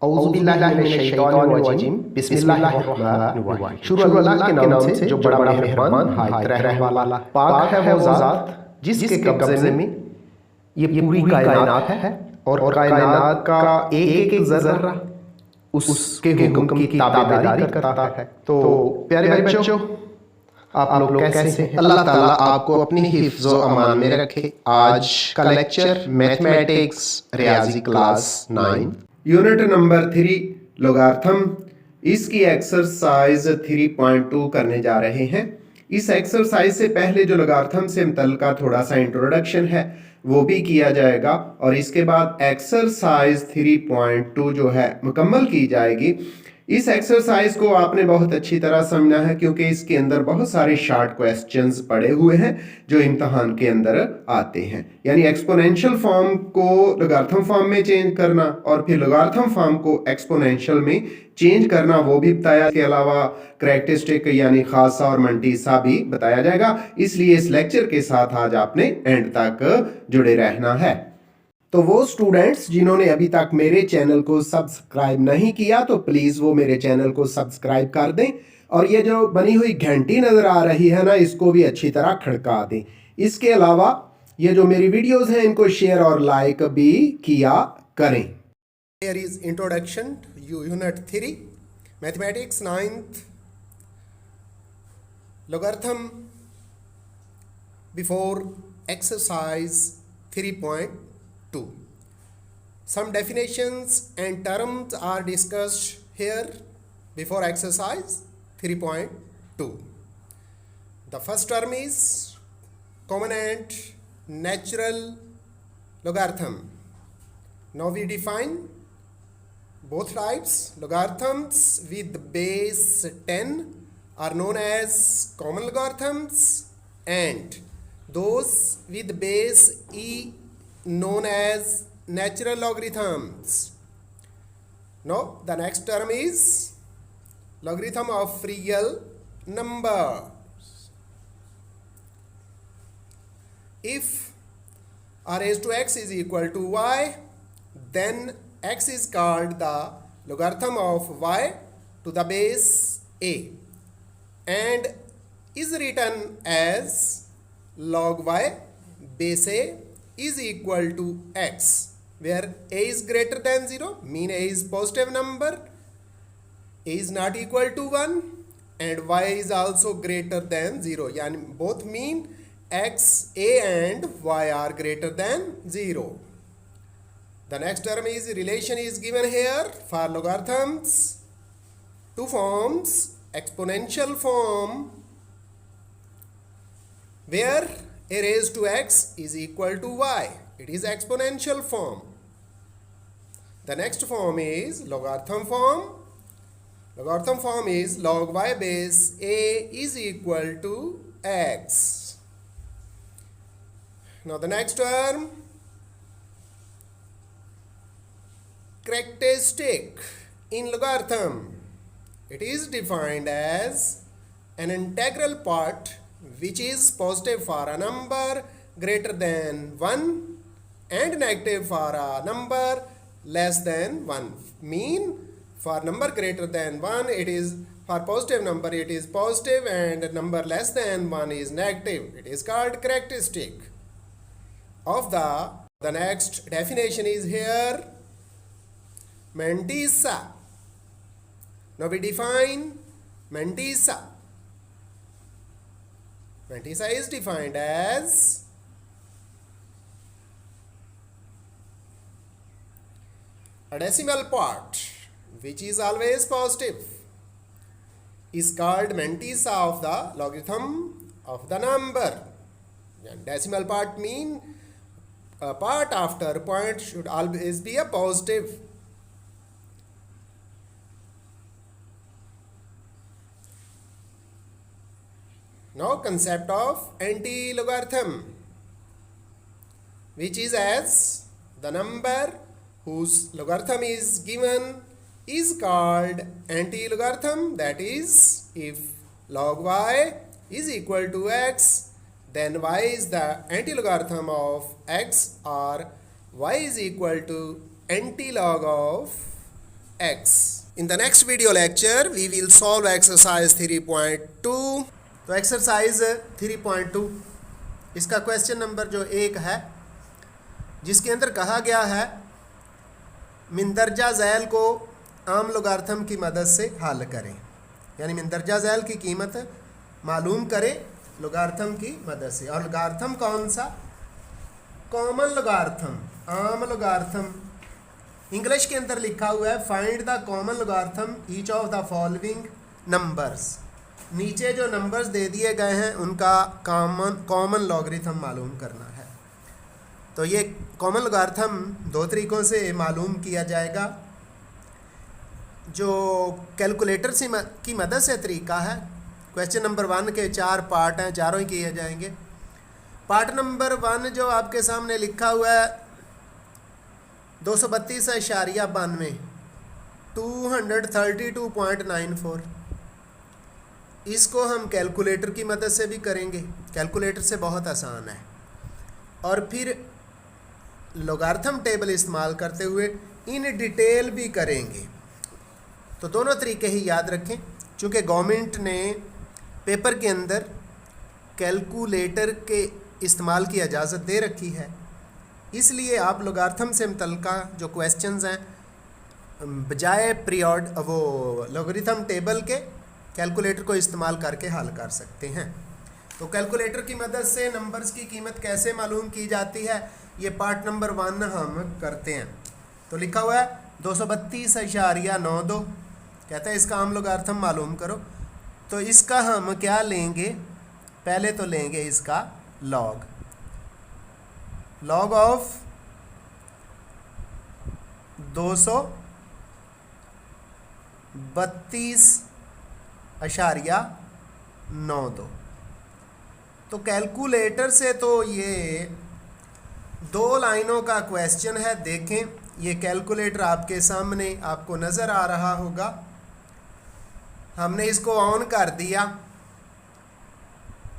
औज़ुबिल्लाहिमिनश्शैतानिर्रजीम बिस्मिल्लाहिर्रहमानिर्रहीम। शुरू अल्लाह के नाम से जो बड़ा मेहरबान निहायत रहम वाला। पाक है वो ज़ात जिसके कब्ज़े में ये पूरी कायनात है और कायनात का एक एक ज़र्रा उसके हुक्म की ताबेदारी करता है। तो प्यारे बच्चों, आप लोग कैसे हैं? अल्लाह ताला आपको अपनी हिफ्ज़ व अमान में रखे। आज का लेक्चर मैथमेटिक्स रियाजी क्लास 9 यूनिट नंबर 3 लोगार्थम, इसकी एक्सरसाइज 3.2 करने जा रहे हैं। इस एक्सरसाइज से पहले जो लोगार्थम से मुतल्लिका थोड़ा सा इंट्रोडक्शन है वो भी किया जाएगा और इसके बाद एक्सरसाइज 3.2 जो है मुकम्मल की जाएगी। इस एक्सरसाइज को आपने बहुत अच्छी तरह समझना है क्योंकि इसके अंदर बहुत सारे शॉर्ट क्वेश्चंस पड़े हुए हैं जो इम्तहान के अंदर आते हैं। यानी एक्सपोनेंशियल फॉर्म को लोगारिथम फॉर्म में चेंज करना और फिर लोगारिथम फॉर्म को एक्सपोनेंशियल में चेंज करना वो भी बताया। इसके अलावा करैक्टरिस्टिक यानी खासा और मंटीसा भी बताया जाएगा। इसलिए इस लेक्चर के साथ आज आपने एंड तक जुड़े रहना है। तो वो स्टूडेंट्स जिन्होंने अभी तक मेरे चैनल को सब्सक्राइब नहीं किया तो प्लीज़ वो मेरे चैनल को सब्सक्राइब कर दें और ये जो बनी हुई घंटी नज़र आ रही है ना, इसको भी अच्छी तरह खड़का दें। इसके अलावा ये जो मेरी वीडियोस हैं इनको शेयर और लाइक भी किया करें। Here is introduction to unit 3 mathematics 9th logarithm before exercise 3.2. Some definitions and terms are discussed here before exercise 3.2. The first term is common and natural logarithm. Now we define both types. Logarithms with base 10 are known as common logarithms and those with base e known as natural logarithms. Now the next term is logarithm of real numbers. If r raised to x is equal to y, then x is called the logarithm of y to the base a and is written as log y base a is equal to x, where a is greater than 0 mean a is positive number, a is not equal to 1 and y is also greater than 0, yani both mean x, a and y are greater than 0. The next term is relation is given here for logarithms. Two forms, exponential form where a raised to x is equal to y, it is exponential form. The next form is logarithm form. Logarithm form is log y base a is equal to x. Now the next term, characteristic in logarithm, it is defined as an integral part which is positive for a number greater than 1 and negative for a number less than 1. Mean for number greater than 1 it is, for positive number it is positive and number less than 1 is negative. It is called characteristic of the next definition is here mantissa. Now we define mantissa. Mantissa is defined as a decimal part which is always positive is called mantissa of the logarithm of the number. And decimal part mean a part after point should always be a positive. Now concept of anti-logarithm, which is as the number whose logarithm is given is called anti-logarithm. That is, if log y is equal to x, then y is the anti-logarithm of x, or y is equal to anti-log of x. In the next video lecture we will solve exercise 3.2. तो exercise 3.2 इसका question number जो 1 है, जिसके अंदर कहा गया है मिंदरजा झैल को आम लोगारिथम की मदद से हल करें, यानी मिंदरजा झैल की कीमत मालूम करें लोगारिथम की मदद से। और लोगारिथम कौन सा? कॉमन लोगारिथम, आम लोगारिथम। इंग्लिश के अंदर लिखा हुआ है find the common logarithm each of the following numbers. नीचे जो नंबर्स दे दिए गए हैं उनका कॉमन लॉगरिथम मालूम करना है। तो ये कॉमन लोगारिथम दो तरीक़ों से मालूम किया जाएगा। जो कैलकुलेटर से की मदद से तरीका है, क्वेश्चन नंबर 1 के 4 पार्ट हैं, चारों ही किए जाएंगे। पार्ट नंबर 1 जो आपके सामने लिखा हुआ है 232.92 232.94, इसको हम कैलकुलेटर की मदद से भी करेंगे, कैलकुलेटर से बहुत आसान है। और फिर लोगारिथम टेबल इस्तेमाल करते हुए इन डिटेल भी करेंगे। तो दोनों तरीके ही याद रखें, चूँकि गवर्नमेंट ने पेपर के अंदर कैलकुलेटर के इस्तेमाल की इजाज़त दे रखी है, इसलिए आप लोगारिथम से मुतल्लिक़ जो क्वेश्चंस हैं बजाय वो लोगारिथम टेबल के कैलकुलेटर को इस्तेमाल करके हल कर सकते हैं। तो कैलकुलेटर की मदद से नंबर्स की कीमत कैसे मालूम की जाती है, ये पार्ट नंबर 1 हम करते हैं। तो लिखा हुआ है 232.92, कहता है इसका आम लोगारिथम मालूम करो। तो इसका हम क्या लेंगे, पहले तो लेंगे इसका लॉग ऑफ 232.92। तो कैलकुलेटर से तो ये 2 लाइनों का क्वेश्चन है। देखें, ये कैलकुलेटर आपके सामने आपको नज़र आ रहा होगा। हमने इसको ऑन कर दिया।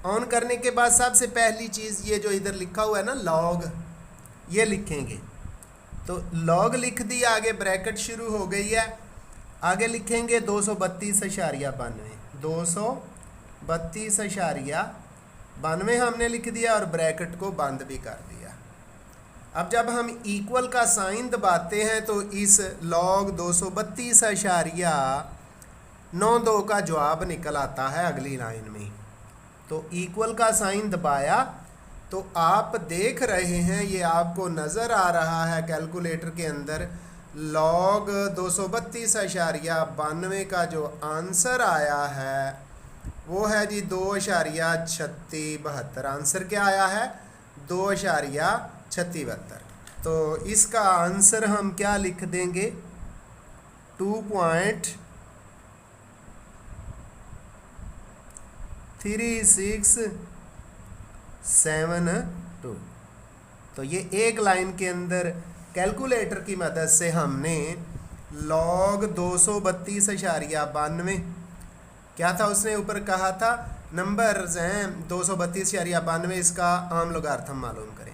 ऑन करने के बाद सबसे पहली चीज़ ये जो इधर लिखा हुआ है ना लॉग, ये लिखेंगे। तो लॉग लिख दिया, आगे ब्रैकेट शुरू हो गई है, आगे लिखेंगे 232.92 232.92 हमने लिख दिया और ब्रैकेट को बंद भी कर दिया। अब जब हम इक्वल का साइन दबाते हैं तो इस लॉग 232.92 का जवाब निकल आता है अगली लाइन में। तो इक्वल का साइन दबाया तो आप देख रहे हैं, ये आपको नज़र आ रहा है कैलकुलेटर के अंदर लॉग 232.92 का जो आंसर आया है वो है जी 2.3672। आंसर क्या आया है? 2.3672। तो इसका आंसर हम क्या लिख देंगे? 2.3672। तो ये एक लाइन के अंदर कैलकुलेटर की मदद से हमने लॉग 232.92, क्या था उसने ऊपर कहा था नंबर्स हैं 232.92, इसका आम लोगारिथम मालूम करें।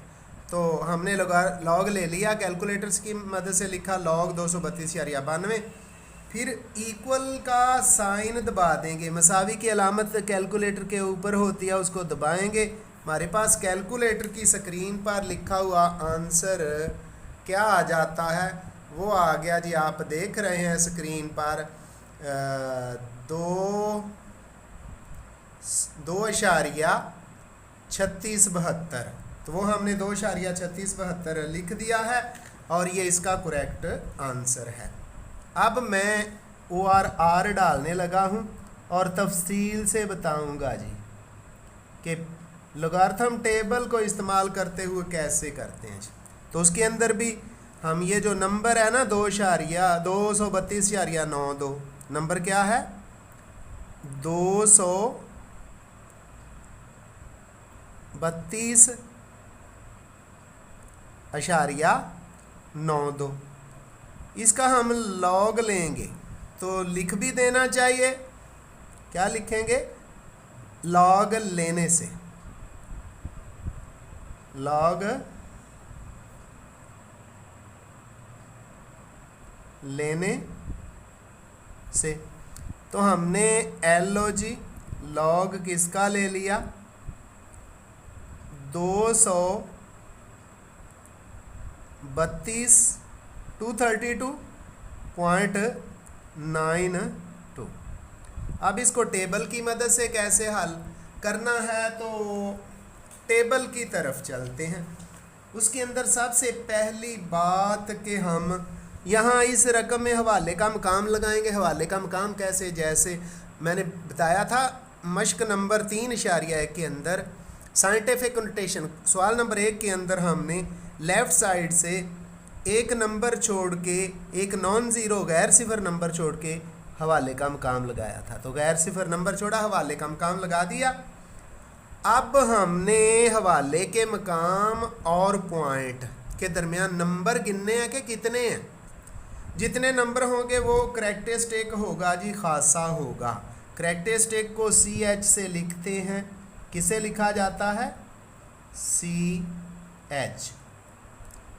तो हमने लॉग ले लिया, कैलकुलेटर्स की मदद से लिखा लॉग 232.92, फिर इक्वल का साइन दबा देंगे। मसावी की अलामत कैलकुलेटर के ऊपर होती है, उसको दबाएंगे। हमारे पास कैलकुलेटर की स्क्रीन पर लिखा हुआ आंसर क्या आ जाता है, वो आ गया जी, आप देख रहे हैं स्क्रीन पर 2.3672। तो वो हमने 2.3672 लिख दिया है और ये इसका करेक्ट आंसर है। अब मैं ORR डालने लगा हूँ और तफसील से बताऊँगा जी कि लोगारिथम टेबल को इस्तेमाल करते हुए कैसे करते हैं। तो उसके अंदर भी हम ये जो नंबर है ना 232.92, नंबर क्या है? 232.92, इसका हम लॉग लेंगे तो लिख भी देना चाहिए। क्या लिखेंगे? लॉग लेने से, लॉग लेने से। तो हमने LO जी लॉग किसका ले लिया 232 232.92। अब इसको टेबल की मदद से कैसे हल करना है, तो टेबल की तरफ चलते हैं। उसके अंदर सबसे पहली बात कि हम यहाँ इस रकम में हवाले का मकाम लगाएंगे। हवाले का मकाम कैसे, जैसे मैंने बताया था मश्क नंबर 3.1 के अंदर साइंटिफिक नोटेशन सवाल नंबर 1 के अंदर हमने लेफ़्ट साइड से एक नंबर छोड़ के, एक नॉन ज़ीरो गैर सिफर नंबर छोड़ के हवाले का मकाम लगाया था। तो गैर सिफर नंबर छोड़ा, हवाले का मकाम लगा दिया। अब हमने हवाले के मकाम और पॉइंट के दरमियान नंबर गिनने हैं कि कितने हैं। जितने नंबर होंगे वो करैक्टरिस्टिक होगा जी, खासा होगा। करैक्टरिस्टिक को CH से लिखते हैं। किसे लिखा जाता है CH।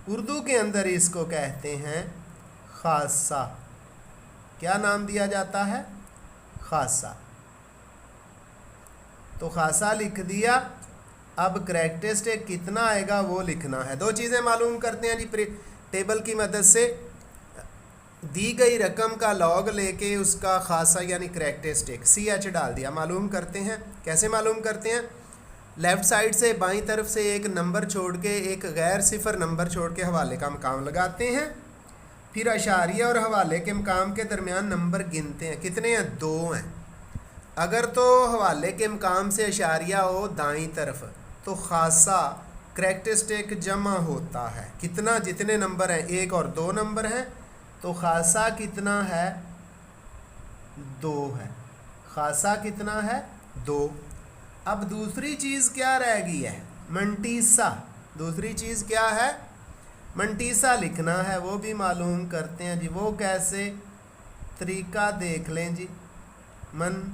उर्दू के अंदर इसको कहते हैं खासा। क्या नाम दिया जाता है, खासा। तो खासा लिख दिया। अब करैक्टरिस्टिक कितना आएगा वो लिखना है। दो चीज़ें मालूम करते हैं जी टेबल की मदद से। दी गई रकम का लॉग लेके उसका खासा यानी करैक्टरिस्टिक CH डाल दिया। मालूम करते हैं, कैसे मालूम करते हैं, लेफ़्ट साइड से बाईं तरफ से एक नंबर छोड़ के, एक गैर सिफर नंबर छोड़ के हवाले का मकाम लगाते हैं। फिर अशारिया और हवाले के मकाम के दरमियान नंबर गिनते हैं। कितने हैं, 2 हैं। अगर तो हवाले के मकाम से अशारिया हो दाईं तरफ तो खासा करैक्टरिस्टिक जमा होता है। कितना, जितने नंबर हैं, 1 और 2 नंबर हैं, तो खासा कितना है, 2 है। खासा कितना है, 2। अब दूसरी चीज़ क्या रह गई है, मंटीसा। दूसरी चीज़ क्या है, मंटीसा लिखना है। वो भी मालूम करते हैं जी। वो कैसे, तरीका देख लें जी। मंटीसा,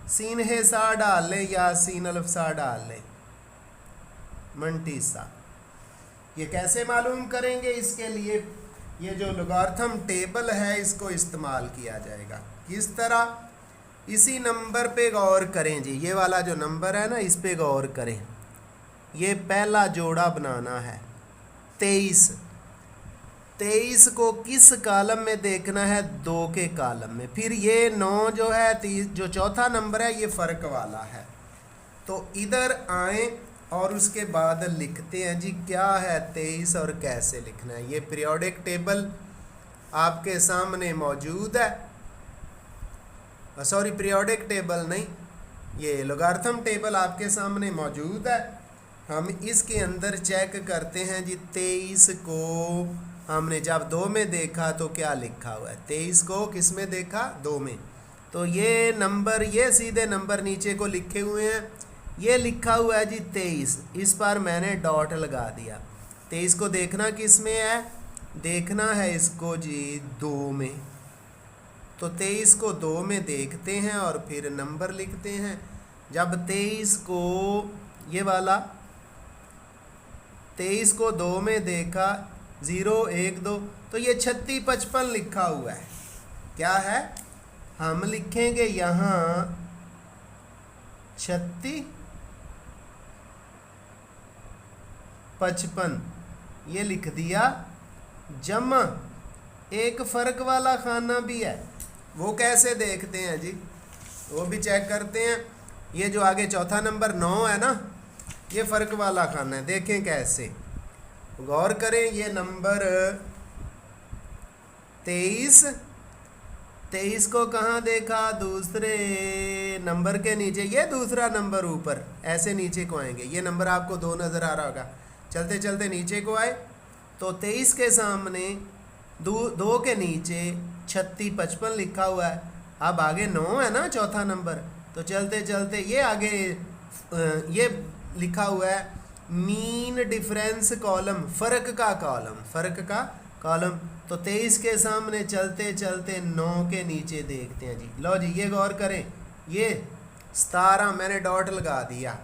सीन है सा डाल लें या सीन अल्फ सा डाल लें, मंटीसा। ये कैसे मालूम करेंगे, इसके लिए ये जो लोगारिथम टेबल है इसको इस्तेमाल किया जाएगा। किस तरह, इसी नंबर पे गौर करें जी। ये वाला जो नंबर है ना, इस पे गौर करें। ये पहला जोड़ा बनाना है 23। 23 को किस कॉलम में देखना है, 2 के कॉलम में। फिर ये 9 जो है, जो चौथा नंबर है, ये फ़र्क वाला है। तो इधर आए और उसके बाद लिखते हैं जी क्या है 23 और कैसे लिखना है। ये पीरियोडिक टेबल आपके सामने मौजूद है। सॉरी, पीरियोडिक टेबल नहीं, ये लोगारिथम टेबल आपके सामने मौजूद है। हम इसके अंदर चेक करते हैं जी। 23 को हमने जब 2 में देखा तो क्या लिखा हुआ है, 23 को किस में देखा, 2 में। तो ये नंबर, ये सीधे नंबर नीचे को लिखे हुए हैं। ये लिखा हुआ है जी 23, इस पर मैंने डॉट लगा दिया। 23 को देखना किस में है, देखना है इसको जी 2 में। तो 23 को 2 में देखते हैं और फिर नंबर लिखते हैं। जब 23 को, ये वाला 23 को 2 में देखा, 0 1 2, तो ये 36 55 लिखा हुआ है। क्या है, हम लिखेंगे यहाँ 36 55, ये लिख दिया। जमा एक फ़र्क वाला खाना भी है, वो कैसे देखते हैं जी, वो भी चेक करते हैं। ये जो आगे चौथा नंबर 9 है ना, ये फ़र्क वाला खाना है। देखें कैसे, गौर करें। ये नंबर 23 को कहाँ देखा, दूसरे नंबर के नीचे। ये दूसरा नंबर ऊपर, ऐसे नीचे को आएंगे। ये नंबर आपको 2 नज़र आ रहा होगा। चलते चलते नीचे को आए तो 23 के सामने 2 के नीचे 36 55 लिखा हुआ है। अब आगे 9 है ना चौथा नंबर, तो चलते चलते ये आगे ये लिखा हुआ है मीन डिफरेंस कॉलम, फ़र्क का कॉलम, फ़र्क का कॉलम। तो 23 के सामने चलते चलते 9 के नीचे देखते हैं जी। लो जी, ये गौर करें, ये 17 मैंने डॉट लगा दिया।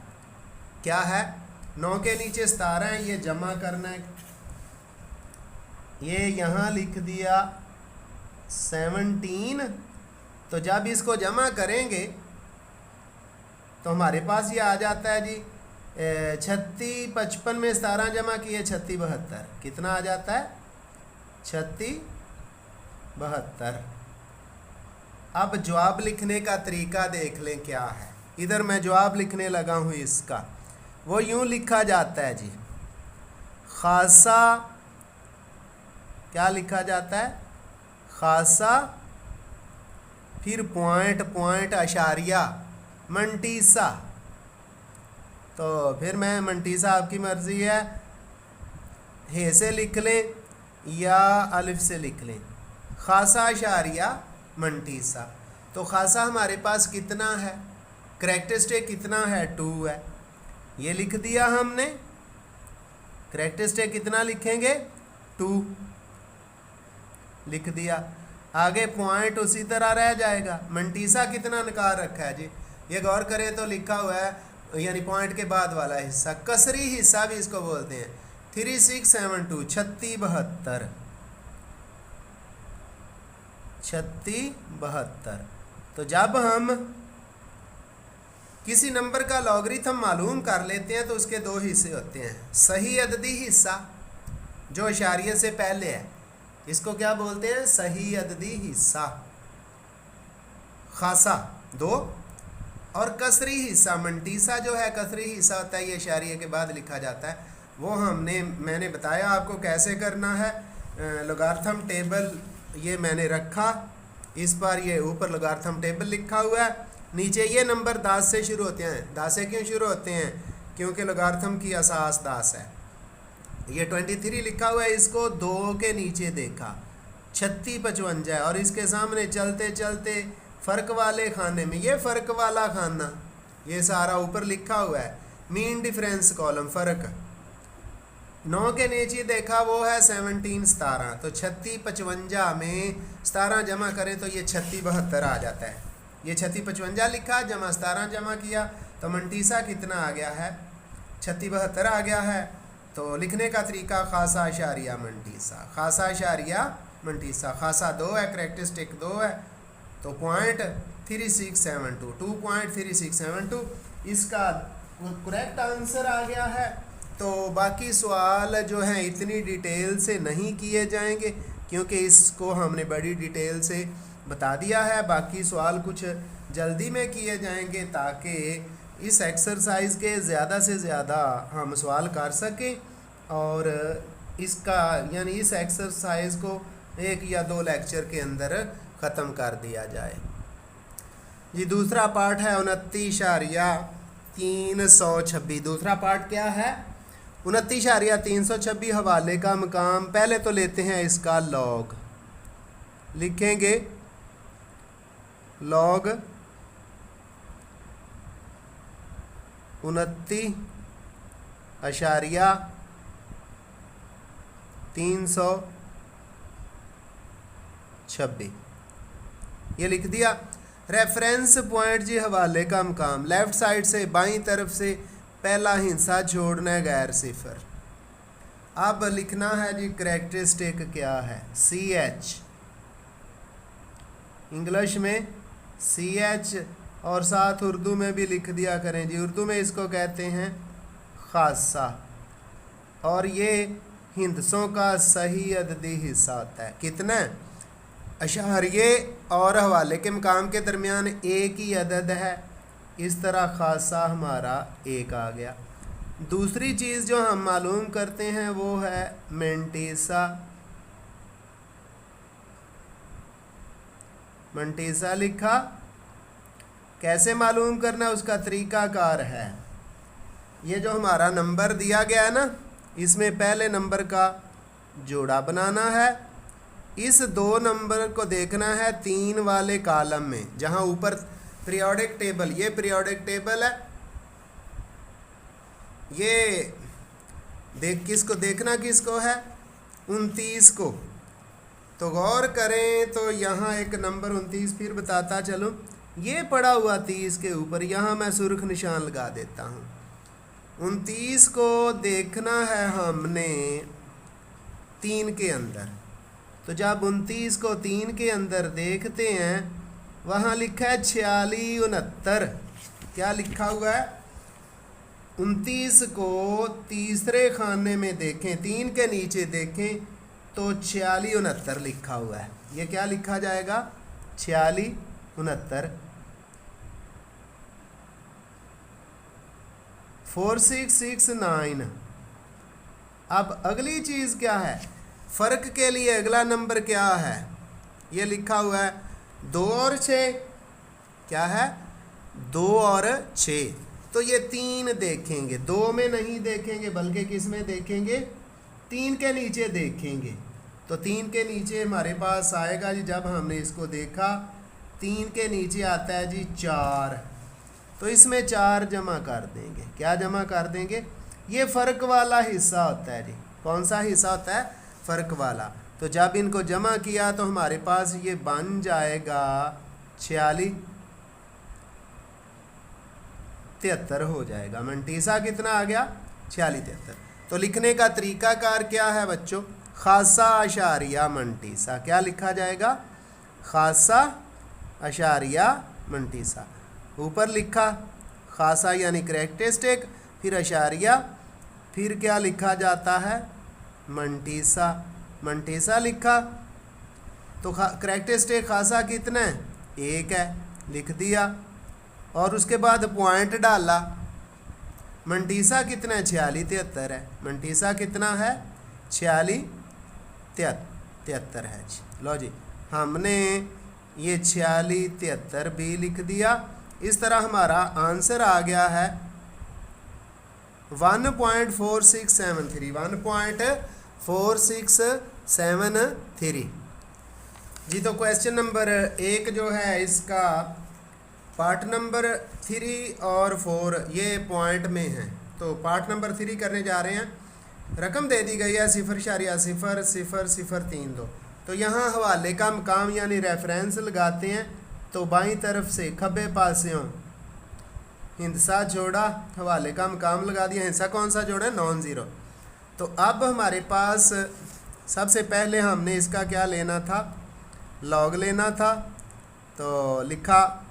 क्या है, 9 के नीचे 17 है, ये जमा करना है। ये यहाँ लिख दिया 17। तो जब इसको जमा करेंगे तो हमारे पास ये आ जाता है जी 36 55 में 17 जमा किए 36 72। कितना आ जाता है? 36 72। अब जवाब लिखने का तरीका देख लें क्या है। इधर मैं जवाब लिखने लगा हूँ इसका। वो यूँ लिखा जाता है जी, खासा, क्या लिखा जाता है? खासा, फिर पॉइंट पॉइंट अशारिया, मंटीसा। तो फिर मैं मंटीसा, आपकी मर्ज़ी है, हे से लिख लें या अलिफ से लिख लें। खासा अशारिया मंटीसा। तो खासा हमारे पास कितना है? करैक्टरिस्टिक कितना है? 2 है। ये लिख दिया हमने। करैक्टरिस्टिक कितना लिखेंगे? 2 लिख दिया। आगे पॉइंट उसी तरह रह जाएगा। मंटीसा कितना निकाल रखा है जी? ये गौर करें तो लिखा हुआ है, यानी पॉइंट के बाद वाला हिस्सा, कसरी हिस्सा भी इसको बोलते हैं। 3672 36 72 36 72। तो जब हम किसी नंबर का लॉगरिथम मालूम कर लेते हैं तो उसके 2 हिस्से होते हैं। सही अददी हिस्सा जो इशारिये से पहले है, इसको क्या बोलते हैं? सही अददी हिस्सा, खासा 2। और कसरी हिस्सा, मंटीसा जो है कसरी हिस्सा होता है, ये इशारिये के बाद लिखा जाता है। वो मैंने बताया आपको कैसे करना है। लोगार्थम टेबल ये मैंने रखा, इस पर ये ऊपर लोगार्थम टेबल लिखा हुआ है, नीचे ये नंबर 10 से शुरू होते हैं। 10 से क्यों शुरू होते हैं? क्योंकि लोगार्थम की असास 10 है। ये 23 लिखा हुआ है, इसको 2 के नीचे देखा, 36 55 है, और इसके सामने चलते चलते फ़र्क वाले खाने में, ये फ़र्क वाला खाना, ये सारा ऊपर लिखा हुआ है, मीन डिफरेंस कॉलम, फ़र्क। 9 के नीचे देखा, वो है 17 17। तो 36 55 में 17 जमा करें तो ये 36 72 आ जाता है। ये 36 55 लिखा, जमा 17 जमा किया तो मंटीसा कितना आ गया है? 36 72 आ गया है। तो लिखने का तरीका खासा इशारिया मंटीसा, खासा इशारिया मंटीसा। खासा 2 है, करैक्टरिस्टिक 2 है, तो पॉइंट 3672 2.3672 इसका करेक्ट आंसर आ गया है। तो बाकी सवाल जो हैं इतनी डिटेल से नहीं किए जाएंगे क्योंकि इसको हमने बड़ी डिटेल से बता दिया है। बाकी सवाल कुछ जल्दी में किए जाएंगे ताकि इस एक्सरसाइज के ज़्यादा से ज़्यादा हम सवाल कर सकें और इसका यानी इस एक्सरसाइज को 1 या 2 लेक्चर के अंदर ख़त्म कर दिया जाए जी। दूसरा पार्ट है 29.326। दूसरा पार्ट क्या है? 29.326 हवाले का मकाम। पहले तो लेते हैं इसका लॉग, लिखेंगे लॉग 29.326 ये लिख दिया। रेफरेंस पॉइंट जी हवाले का मकाम, लेफ़्ट साइड से बाईं तरफ से पहला हिस्सा छोड़ना है गैर सिफर। अब लिखना है जी करैक्टरिस्टिक क्या है? CH, इंग्लिश में CH और साथ उर्दू में भी लिख दिया करें जी। उर्दू में इसको कहते हैं खासा, और ये हिंदसों का सही अददी हिस्सा होता है। कितना? अशारिये और हवाले के मकाम के दरमियान एक ही अदद है, इस तरह खासा हमारा 1 आ गया। दूसरी चीज़ जो हम मालूम करते हैं वो है मंटीसा। मंटीसा लिखा, कैसे मालूम करना उसका तरीकाकार है। ये जो हमारा नंबर दिया गया है ना, इसमें पहले नंबर का जोड़ा बनाना है। इस 2 नंबर को देखना है 3 वाले कॉलम में, जहाँ ऊपर पीरियोडिक टेबल, ये पीरियोडिक टेबल है, ये किसको देखना, किसको है? 29 को। तो गौर करें तो यहाँ एक नंबर 29 फिर बताता चलो, ये पड़ा हुआ 30 के ऊपर, यहाँ मैं सुर्ख निशान लगा देता हूँ। 29 को देखना है हमने 3 के अंदर, तो जब 29 को 3 के अंदर देखते हैं वहाँ लिखा है 46 69। क्या लिखा हुआ है? 29 को तीसरे खाने में देखें, 3 के नीचे देखें तो 46 69 लिखा हुआ है। ये क्या लिखा जाएगा? 46 69। 4669। अब अगली चीज़ क्या है? फ़र्क के लिए अगला नंबर क्या है? ये लिखा हुआ है 2 और 6। क्या है? 2 और 6। तो ये 3 देखेंगे, 2 में नहीं देखेंगे बल्कि किस में देखेंगे? 3 के नीचे देखेंगे। तो 3 के नीचे हमारे पास आएगा जी, जब हमने इसको देखा 3 के नीचे आता है जी 4। तो इसमें 4 जमा कर देंगे। क्या जमा कर देंगे? ये फ़र्क वाला हिस्सा होता है जी। कौन सा हिस्सा होता है? फ़र्क वाला। तो जब इनको जमा किया तो हमारे पास ये बन जाएगा 46 73 हो जाएगा। मंटीसा कितना आ गया? 46 73। तो लिखने का तरीकाकार क्या है बच्चों? खासा अशारिया मंटीसा। क्या लिखा जाएगा? खासा अशारिया मंटीसा। ऊपर लिखा खासा यानी करेक्टरिस्टिक, फिर अशारिया, फिर क्या लिखा जाता है? मंटीसा। मंटीसा लिखा तो करेक्टरिस्टिक खासा कितना है? 1 है, लिख दिया। और उसके बाद पॉइंट डाला। मंटीसा कितना है? 46 73 है। मंटीसा कितना है? 46 73 है जी। लो जी, हमने ये 46 73 भी लिख दिया। इस तरह हमारा आंसर आ गया है 1.4673। 1.4673 जी। तो क्वेश्चन नंबर 1 जो है इसका पार्ट नंबर 3 और 4 ये पॉइंट में है। तो पार्ट नंबर 3 करने जा रहे हैं। रकम दे दी गई है 0.000032। तो यहाँ हवाले का मकाम यानी रेफरेंस लगाते हैं। तो बाईं तरफ से खब्बे पासियों हिंसा जोड़ा, हवाले का मकाम लगा दिया। हिंसा कौन सा जोड़ा है? Non zero. तो अब हमारे पास सबसे पहले हमने इसका क्या लेना था? लॉग लेना था। तो लिखा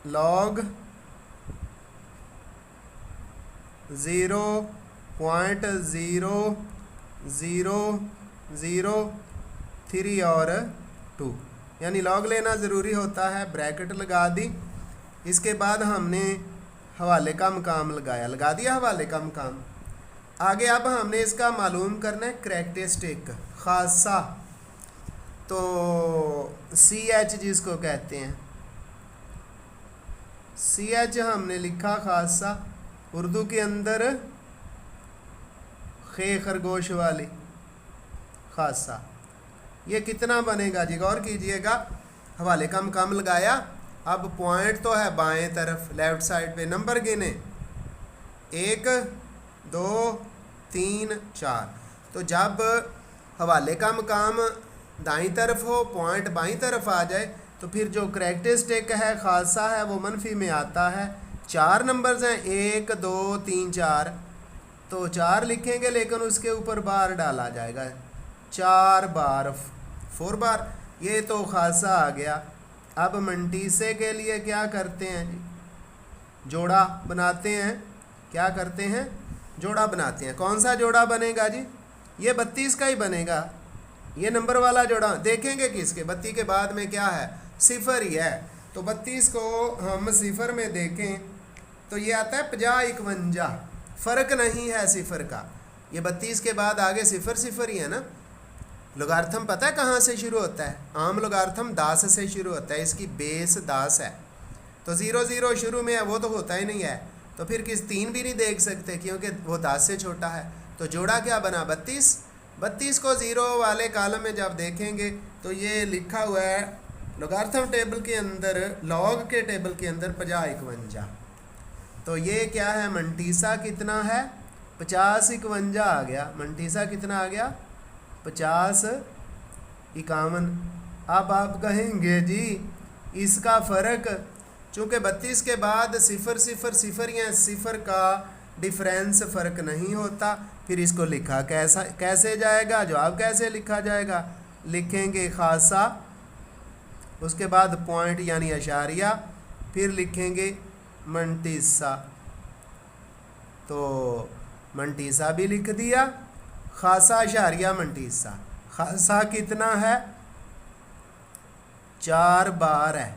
लॉग 0.0003 और 2 यानी लॉग लेना ज़रूरी होता है। ब्रैकेट लगा दी। इसके बाद हमने हवाले का मकाम लगाया, लगा दिया हवाले का मकाम। आगे अब हमने इसका मालूम करना है करेक्टरिस्टिक खासा। तो CH जिसको कहते हैं, CH हमने लिखा खासा। उर्दू के अंदर खे खरगोश वाली खासा। ये कितना बनेगा जी? गौर कीजिएगा। हवाले का मकाम लगाया। अब पॉइंट तो है बाएं तरफ लेफ़्ट साइड पे। नंबर गिने 1 2 3 4। तो जब हवाले का मकाम दाईं तरफ हो, पॉइंट बाईं तरफ आ जाए, तो फिर जो करेक्टरिस्टिक है खासा है वो मनफी में आता है। 4 नंबर्स हैं 1 2 3 4। तो 4 लिखेंगे लेकिन उसके ऊपर बार डाला जाएगा 4 बार 4 बार। ये तो खासा आ गया। अब मंटीसे के लिए क्या करते हैं जी? जोड़ा बनाते हैं। क्या करते हैं? जोड़ा बनाते हैं। कौन सा जोड़ा बनेगा जी? ये 32 का ही बनेगा। ये नंबर वाला जोड़ा देखेंगे किसके? 32 के बाद में क्या है? 0 ही है। तो 32 को हम 0 में देखें तो ये आता है 50 51। फ़र्क नहीं है 0 का। ये 32 के बाद आगे 0 ही है ना। लोगार्थम पता है कहाँ से शुरू होता है? आम लोगार्थम 10 से शुरू होता है। इसकी बेस 10 है। तो 0 0 शुरू में है, वो तो होता ही नहीं है। तो फिर किस 3 भी नहीं देख सकते क्योंकि वो 10 से छोटा है। तो जोड़ा क्या बना? 32। 32 को 0 वाले कॉलम में जब देखेंगे तो ये लिखा हुआ है लोगार्थम टेबल के अंदर, लॉग के टेबल के अंदर 50 51। तो ये क्या है? मंटीसा कितना है? 50 51 आ गया। मंटीसा कितना आ गया? 50 51। अब आप कहेंगे जी इसका फ़र्क, चूँकि 32 के बाद 0 0 0 या 0 का डिफरेंस फ़र्क नहीं होता, फिर इसको लिखा कैसे जाएगा? जवाब कैसे लिखा जाएगा? लिखेंगे खासा, उसके बाद पॉइंट यानी अशारिया, फिर लिखेंगे मंटीसा। तो मंटीसा भी लिख दिया, खासा अशारिया मंटीसा। खासा कितना है? 4 बार है।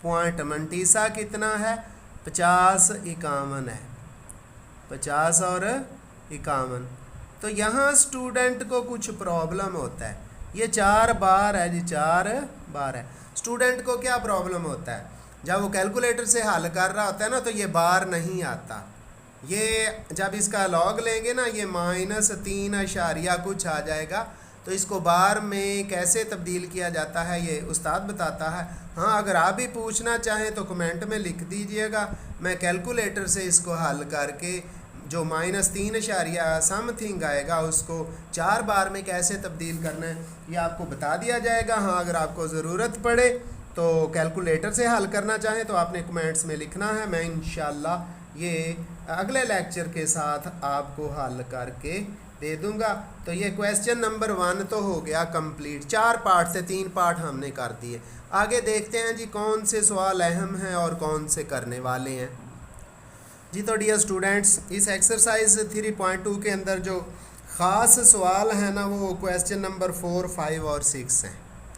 पॉइंट मंटीसा कितना है? 50 51 है। 50 और 51। तो यहाँ स्टूडेंट को कुछ प्रॉब्लम होता है। ये 4 बार है जी, 4 बार है। स्टूडेंट को क्या प्रॉब्लम होता है? जब वो कैलकुलेटर से हल कर रहा होता है ना, तो ये बार नहीं आता। ये जब इसका लॉग लेंगे ना, ये -3 अशारिया कुछ आ जाएगा। तो इसको बार में कैसे तब्दील किया जाता है ये उस्ताद बताता है। हाँ, अगर आप भी पूछना चाहें तो कमेंट में लिख दीजिएगा, मैं कैलकुलेटर से इसको हल करके जो -3 अशारिया समथिंग आएगा उसको 4 बार में कैसे तब्दील करना है ये आपको बता दिया जाएगा। हाँ, अगर आपको ज़रूरत पड़े तो कैलकुलेटर से हल करना चाहें तो आपने कमेंट्स में लिखना है। मैं इंशाल्लाह ये अगले लेक्चर के साथ आपको हल करके दे दूंगा। तो ये क्वेश्चन नंबर 1 तो हो गया कंप्लीट। 4 पार्ट से 3 पार्ट हमने कर दिए। आगे देखते हैं जी कौन से सवाल अहम हैं और कौन से करने वाले हैं जी। तो डियर स्टूडेंट्स, इस एक्सरसाइज 3.2 के अंदर जो ख़ास सवाल हैं ना, वो क्वेश्चन नंबर 4, 5 और 6 हैं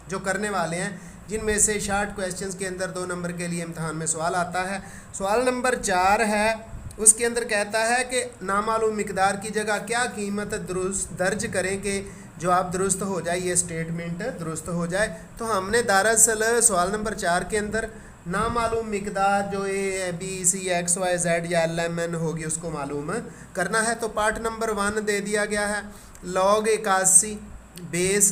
जो करने वाले हैं, जिनमें से शार्ट क्वेश्चंस के अंदर 2 नंबर के लिए इम्तहान में सवाल आता है। सवाल नंबर 4 है, उसके अंदर कहता है कि नामालूम मिकदार की जगह क्या कीमत दुरुस्त दर्ज करें कि जवाब दुरुस्त हो जाए, ये स्टेटमेंट दुरुस्त हो जाए। तो हमने दरअसल सवाल नंबर 4 के अंदर नामालूम मिकदार जो A, B, C, X, Y, Z या LMN होगी उसको मालूम करना है। तो पार्ट नंबर 1 दे दिया गया है, log 81 बेस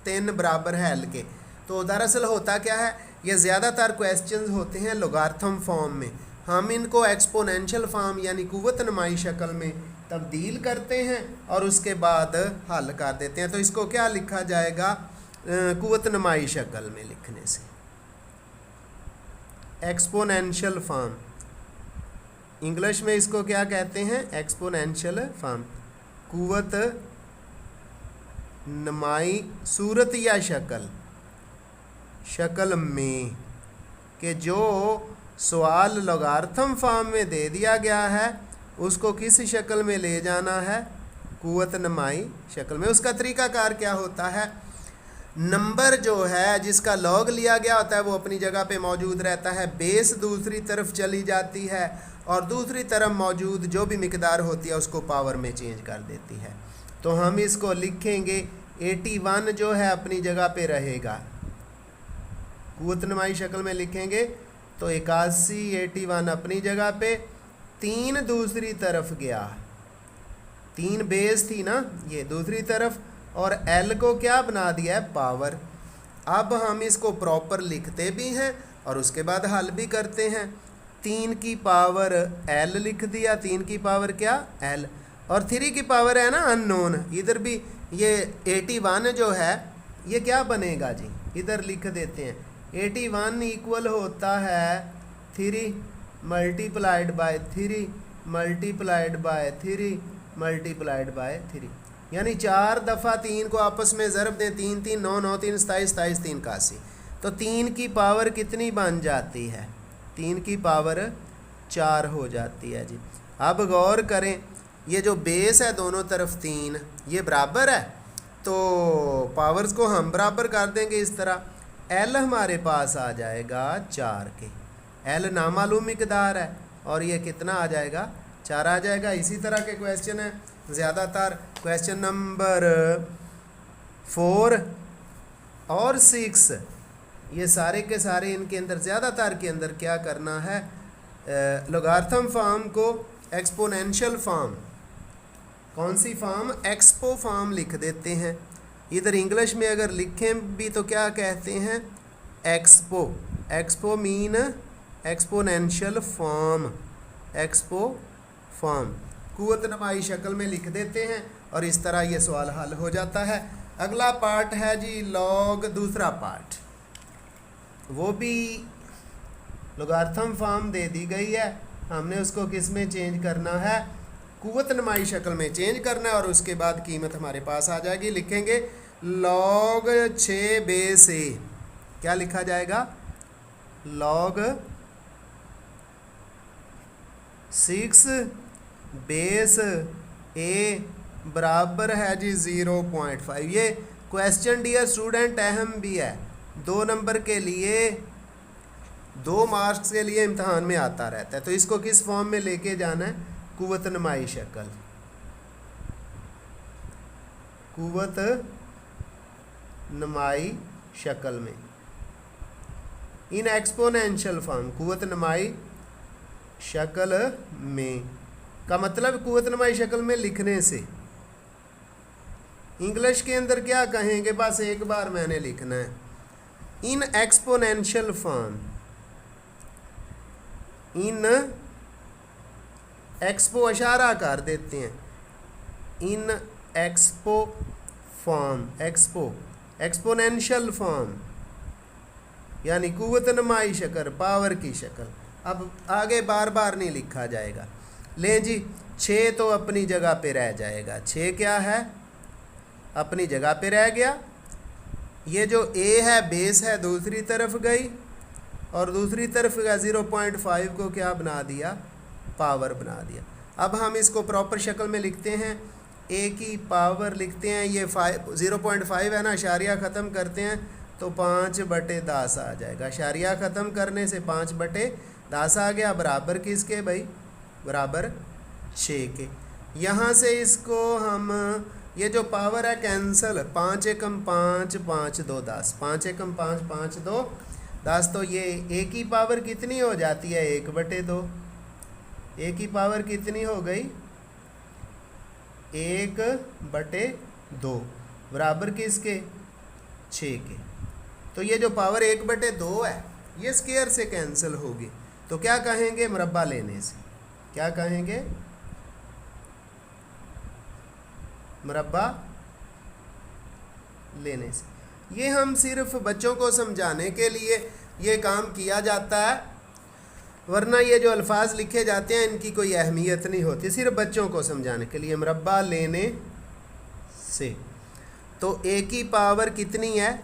3 बराबर है L के। तो दरअसल होता क्या है, ये ज़्यादातर क्वेश्चंस होते हैं लोगार्थम फॉर्म में। हम इनको एक्सपोनेंशियल फॉर्म यानी कुव्वत नुमाई शक्ल में तब्दील करते हैं और उसके बाद हल कर देते हैं। तो इसको क्या लिखा जाएगा? कुव्वत नुमाई शक्ल में लिखने से एक्सपोनेंशियल फॉर्म। इंग्लिश में इसको क्या कहते हैं? Exponential form. कुव्वत नुमाई सूरत या शक्ल में कि जो सवाल लोगार्थम फॉर्म में दे दिया गया है उसको किस शक्ल में ले जाना है? कुव्वत नुमाई शक्ल में। उसका तरीकाकार क्या होता है? नंबर जो है जिसका लॉग लिया गया होता है वो अपनी जगह पे मौजूद रहता है, बेस दूसरी तरफ चली जाती है और दूसरी तरफ मौजूद जो भी मिकदार होती है उसको पावर में चेंज कर देती है। तो हम इसको लिखेंगे 81 जो है अपनी जगह पे रहेगा, कुव्वत नुमाई शक्ल में लिखेंगे तो 81 81 अपनी जगह पे, 3 दूसरी तरफ गया, 3 बेस थी ना ये दूसरी तरफ, और L को क्या बना दिया है? पावर। अब हम इसको प्रॉपर लिखते भी हैं और उसके बाद हल भी करते हैं। 3 की पावर L लिख दिया, 3 की पावर क्या? L, और 3 की पावर है ना अननोन। इधर भी ये 81 जो है ये क्या बनेगा जी? इधर लिख देते हैं 81 इक्वल होता है 3 multiplied by 3 multiplied by 3 multiplied by 3, यानी 4 दफ़ा 3 को आपस में ज़रब दें, 3 3 9 9 3 27 27 3 81। तो 3 की पावर कितनी बन जाती है? 3 की पावर 4 हो जाती है जी। अब गौर करें, ये जो बेस है दोनों तरफ 3 ये बराबर है, तो पावर्स को हम बराबर कर देंगे इस तरह। L हमारे पास आ जाएगा 4 के, L नामालूम मिकदार है और ये कितना आ जाएगा? 4 आ जाएगा। इसी तरह के क्वेश्चन है ज़्यादातर। क्वेश्चन नंबर 4 और 6 ये सारे के सारे इनके अंदर ज़्यादातर के अंदर क्या करना है? लोगार्थम फॉर्म को एक्सपोनेंशियल फॉर्म, कौन सी फॉर्म? एक्सपो फॉर्म लिख देते हैं। इधर इंग्लिश में अगर लिखें भी तो क्या कहते हैं? Expo. Expo mean exponential form, expo form कुव्वत नुमाई शक्ल में लिख देते हैं और इस तरह ये सवाल हल हो जाता है। अगला पार्ट है जी लॉग, दूसरा पार्ट, वो भी लोगार्थम फॉर्म दे दी गई है, हमने उसको किस में चेंज करना है? कुव्वत नुमाई शक्ल में चेंज करना है और उसके बाद कीमत हमारे पास आ जाएगी। लिखेंगे log 6 बेस ए, क्या लिखा जाएगा? log 6 बेस ए बराबर है जी 0.5। ये क्वेश्चन डियर स्टूडेंट अहम भी है, 2 नंबर के लिए, 2 मार्क्स के लिए इम्तहान में आता रहता है। तो इसको किस फॉर्म में लेके जाना है? कुव्वत नुमाई शक्ल, कुव्वत नुमाई शक्ल में, इन एक्सपोनेंशियल फॉर्म, कुव्वत नुमाई शक्ल में का मतलब कुव्वत नुमाई शक्ल में लिखने से। इंग्लिश के अंदर क्या कहेंगे? बस एक बार मैंने लिखना है, in exponential form, in expo इशारा कर देते हैं, in expo form, expo exponential form यानी कुव्वत नुमाई शक्ल, पावर की शक्ल। अब आगे बार बार नहीं लिखा जाएगा। ले जी, 6 तो अपनी जगह पे रह जाएगा, 6 क्या है? अपनी जगह पे रह गया। ये जो ए है बेस है दूसरी तरफ गई, और दूसरी तरफ का 0.5 को क्या बना दिया? पावर बना दिया। अब हम इसको प्रॉपर शक्ल में लिखते हैं, ए की पावर लिखते हैं, ये 0.5 है ना, इशारिया ख़त्म करते हैं तो 5/10 आ जाएगा। इशारिया ख़त्म करने से 5/10 आ गया, बराबर किसके भाई? बराबर 6 के। यहाँ से इसको हम, ये जो पावर है कैंसल, 5 एकम 5, 5 2 10, 5 एकम 5, 5 2 10। तो ये ए की पावर कितनी हो जाती है? 1/2। ए की पावर कितनी हो गई? 1/2 बराबर किसके? 6 के। तो ये जो पावर 1/2 है ये स्क्वायर से कैंसिल होगी, तो क्या कहेंगे? मुरब्बा लेने से। क्या कहेंगे? मुरब्बा लेने से। ये हम सिर्फ बच्चों को समझाने के लिए ये काम किया जाता है, वरना ये जो अल्फाज लिखे जाते हैं इनकी कोई अहमियत नहीं होती, सिर्फ बच्चों को समझाने के लिए। मुरब्बा लेने से तो ए की पावर कितनी है?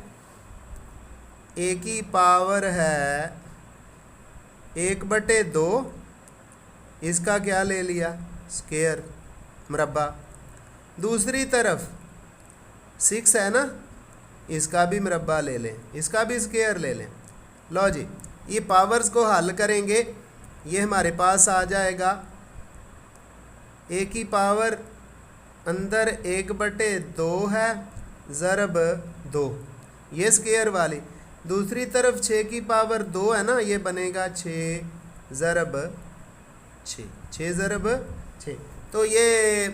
ए की पावर है 1/2, इसका क्या ले लिया? स्क्वायर, मुरब्बा। दूसरी तरफ 6 है ना, इसका भी मुरब्बा ले लें, इसका भी स्क्वायर ले लें। लो जी, ये पावर्स को हल करेंगे, ये हमारे पास आ जाएगा ए की पावर अंदर 1/2 है ज़रब 2, ये स्क्वायर वाली। दूसरी तरफ 6 की पावर 2 है ना, ये बनेगा 6 ज़रब 6, 6 ज़रब 6। तो ये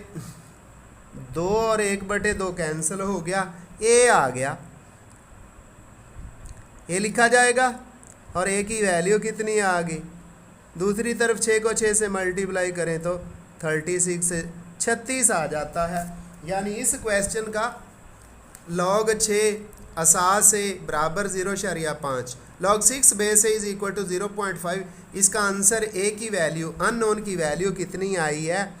2 और 1/2 कैंसिल हो गया, ए आ गया, ए लिखा जाएगा। और ए की वैल्यू कितनी आ गई? दूसरी तरफ 6 को 6 से मल्टीप्लाई करें तो 36 से 36 आ जाता है। यानी इस क्वेश्चन का log 6 असास से बराबर 0.5, log 6 base is equal to 0.5। इसका आंसर ए की वैल्यू, अननोन की वैल्यू कितनी आई है?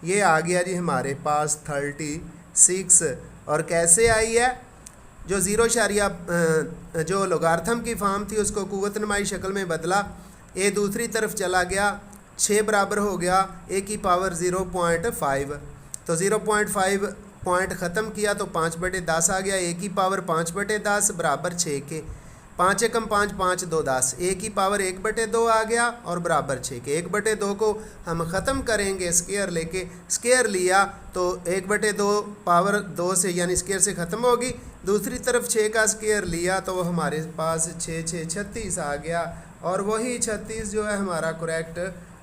ये आ गया जी हमारे पास 36। और कैसे आई है? जो 0 जो लोगार्थम की फॉर्म थी उसको कुव्वत नुमाई शक्ल में बदला, ए दूसरी तरफ चला गया, 6 बराबर हो गया ए की पावर 0.5। तो 0.5 पॉइंट ख़त्म किया तो 5/10 आ गया, ए की पावर 5/10 बराबर 6 के। 5 एकम 5, 5 2 10, ए की पावर 1/2 आ गया और बराबर 6 के। 1/2 को हम ख़त्म करेंगे स्क्वायर लेके, स्क्वायर लिया तो 1/2 पावर 2 से यानी स्क्वायर से ख़त्म होगी। दूसरी तरफ 6 का स्क्वायर लिया तो वो हमारे पास 6 6 36 आ गया, और वही 36 जो है हमारा करेक्ट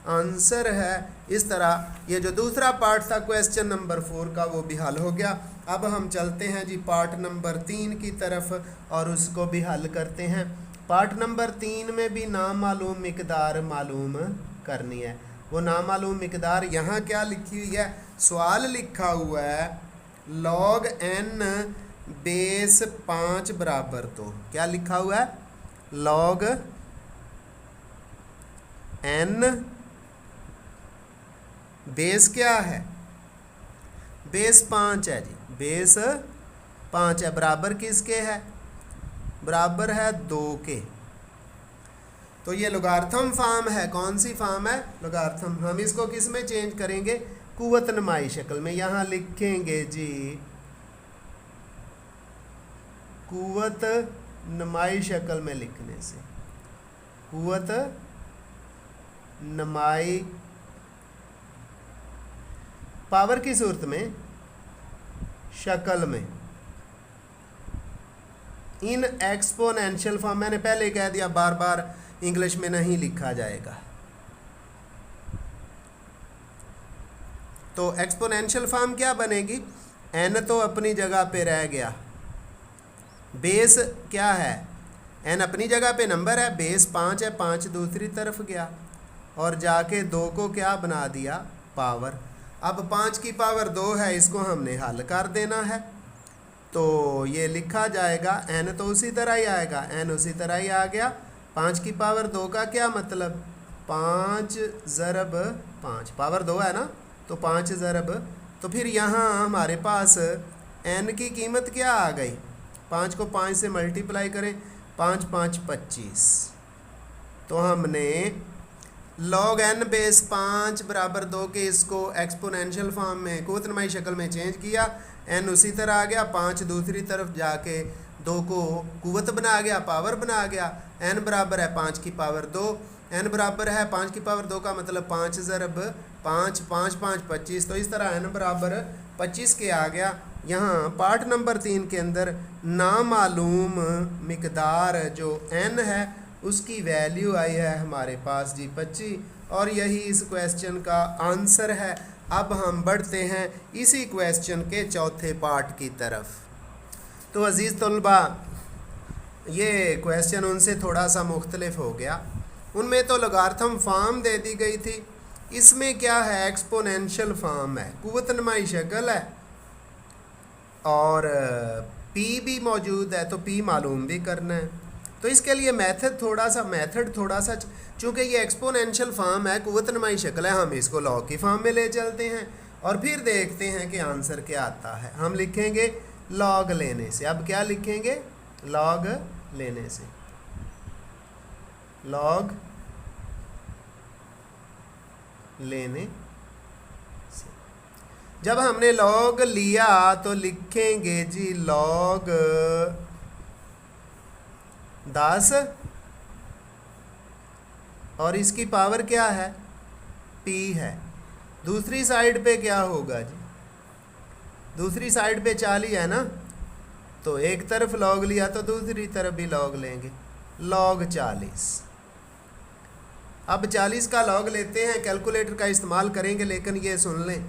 आंसर है। इस तरह ये जो दूसरा पार्ट था क्वेश्चन नंबर 4 का वो भी हल हो गया। अब हम चलते हैं जी पार्ट नंबर 3 की तरफ और उसको भी हल करते हैं। पार्ट नंबर 3 में भी नामालूम मिकदार मालूम करनी है। वो नामालूम मिकदार यहाँ क्या लिखी हुई है? सवाल लिखा हुआ है log n बेस 5 बराबर 2। क्या लिखा हुआ है? log n बेस क्या है? बेस 5 है जी, बेस 5 है, बराबर किसके है, बराबर है 2 के। तो ये लोगार्थम फॉर्म है, कौन सी फॉर्म है, लोगार्थम। हम इसको किस में चेंज करेंगे, कुव्वत नुमाई शक्ल में। यहाँ लिखेंगे जी कुव्वत नुमाई शक्ल में लिखने से, कुव्वत नुमाई पावर की सूरत में, शक्ल में, इन एक्सपोनेंशियल फॉर्म। मैंने पहले कह दिया बार बार इंग्लिश में नहीं लिखा जाएगा। तो एक्सपोनेंशियल फॉर्म क्या बनेगी, n तो अपनी जगह पे रह गया, बेस क्या है, n अपनी जगह पे नंबर है, बेस 5 है, 5 दूसरी तरफ गया और जाके 2 को क्या बना दिया, पावर। अब 5 की पावर 2 है, इसको हमने हल कर देना है। तो ये लिखा जाएगा n तो उसी तरह ही आएगा, n उसी तरह ही आ गया। 5 की पावर 2 का क्या मतलब, 5 ज़रब 5, पावर 2 है ना, तो 5 ज़रब, तो फिर यहाँ हमारे पास n की कीमत क्या आ गई, 5 को 5 से मल्टीप्लाई करें, 5 5 25। तो हमने log n बेस 5 बराबर 2 के इसको एक्सपोनेंशियल फॉर्म में, कुव्वत नुमाई शक्ल में चेंज किया, n उसी तरह आ गया, 5 दूसरी तरफ जाके 2 को कुव्वत बना गया, पावर बना गया। n बराबर है 5 की पावर 2, n बराबर है 5 की पावर 2 का मतलब 5 ज़रब 5, 5 5 25। तो इस तरह n बराबर 25 के आ गया। यहाँ पार्ट नंबर 3 के अंदर नामालूम मिकदार जो n है उसकी वैल्यू आई है हमारे पास जी 25, और यही इस क्वेश्चन का आंसर है। अब हम बढ़ते हैं इसी क्वेश्चन के चौथे पार्ट की तरफ। तो अज़ीज़ तलबा, ये क्वेश्चन उनसे थोड़ा सा मुख्तलिफ हो गया। उनमें तो लोगार्थम फॉर्म दे दी गई थी, इसमें क्या है, एक्सपोनेंशियल फॉर्म है, कुव्वत नुमाई शक्ल है और p भी मौजूद है, तो p मालूम भी करना है। तो इसके लिए मेथड थोड़ा सा चूँकि ये एक्सपोनेंशियल फॉर्म है, कुव्वत नुमाई शक्ल है, हम इसको लॉग की फॉर्म में ले चलते हैं और फिर देखते हैं कि आंसर क्या आता है। हम लिखेंगे लॉग लेने से। अब क्या लिखेंगे, लॉग लेने से, लॉग लेने से। जब हमने लॉग लिया तो लिखेंगे जी लॉग 10 और इसकी पावर क्या है, p है। दूसरी साइड पे क्या होगा जी, दूसरी साइड पे 40 है ना, तो एक तरफ लॉग लिया तो दूसरी तरफ भी लॉग लेंगे, लॉग 40। अब 40 का लॉग लेते हैं, कैलकुलेटर का इस्तेमाल करेंगे, लेकिन ये सुन लें,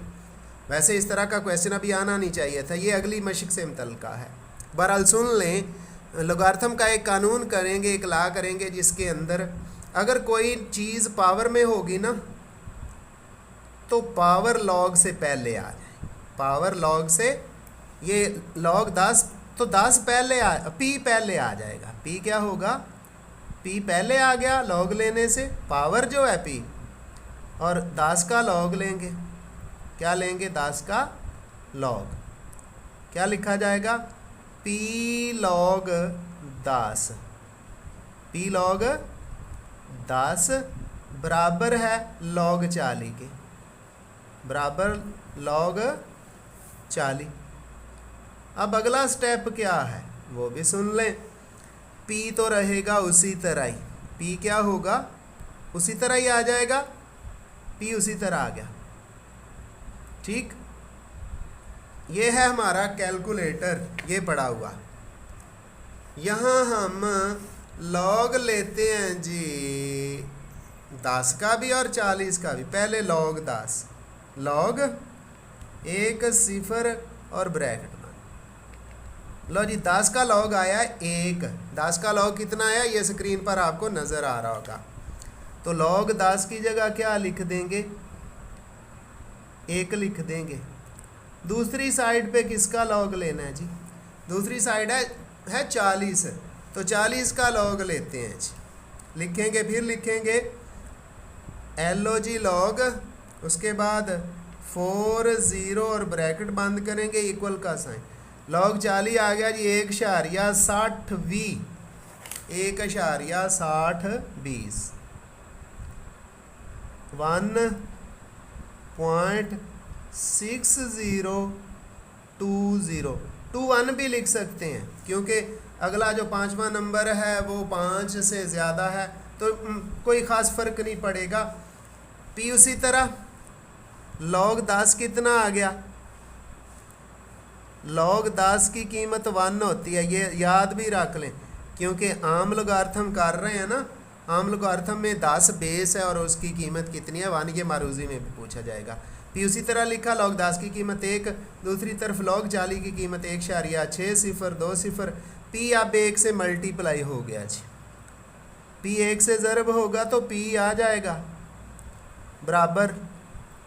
वैसे इस तरह का क्वेश्चन अभी आना नहीं चाहिए था, ये अगली मशक से मुतल्लिका है। बहरहाल सुन लें, लोगार्थम का एक कानून करेंगे, एक लॉ करेंगे जिसके अंदर अगर कोई चीज़ पावर में होगी ना तो पावर लॉग से पहले आ जाए, पावर लॉग से, ये लॉग 10 तो 10 पहले p पहले आ जाएगा, p क्या होगा, p पहले आ गया लॉग लेने से, पावर जो है p, और 10 का लॉग लेंगे, क्या लेंगे, 10 का लॉग, क्या लिखा जाएगा, p लॉग 10, p लॉग 10 बराबर है लॉग 40 के, बराबर लॉग 40। अब अगला स्टेप क्या है वो भी सुन लें, p तो रहेगा उसी तरह ही, p क्या होगा, उसी तरह ही आ जाएगा, p उसी तरह आ गया, ठीक। ये है हमारा कैलकुलेटर, ये पड़ा हुआ। यहाँ हम लॉग लेते हैं जी 10 का भी और 40 का भी। पहले लॉग 10, लॉग 1 0 और ब्रैकेट में, लो जी 10 का लॉग आया 1, 10 का लॉग कितना आया ये स्क्रीन पर आपको नज़र आ रहा होगा। तो लॉग 10 की जगह क्या लिख देंगे, 1 लिख देंगे। दूसरी साइड पे किसका लॉग लेना है जी, दूसरी साइड है 40, तो 40 का लॉग लेते हैं जी, लिखेंगे, फिर लिखेंगे LOG लॉग, उसके बाद 4 0 और ब्रैकेट बंद करेंगे, इक्वल का साइन, लॉग 40 आ गया जी 1.60 1.60 1.6020 21 भी लिख सकते हैं क्योंकि अगला जो 5वां नंबर है वो 5 से ज़्यादा है तो कोई ख़ास फ़र्क नहीं पड़ेगा। पी उसी तरह लॉग 10 कितना आ गया, लॉग 10 की कीमत 1 होती है, ये याद भी रख लें क्योंकि आम लोगार्थम कर रहे हैं ना, आम लोगार्थम में 10 बेस है और उसकी कीमत कितनी है 1, ये मारूजी में भी पूछा जाएगा। फिर उसी तरह लिखा लॉग 10 की कीमत 1, दूसरी तरफ लॉग 40 की कीमत 1.6020। पी अब 1 से मल्टीप्लाई हो गया जी, पी 1 से ज़रब होगा तो पी आ जाएगा बराबर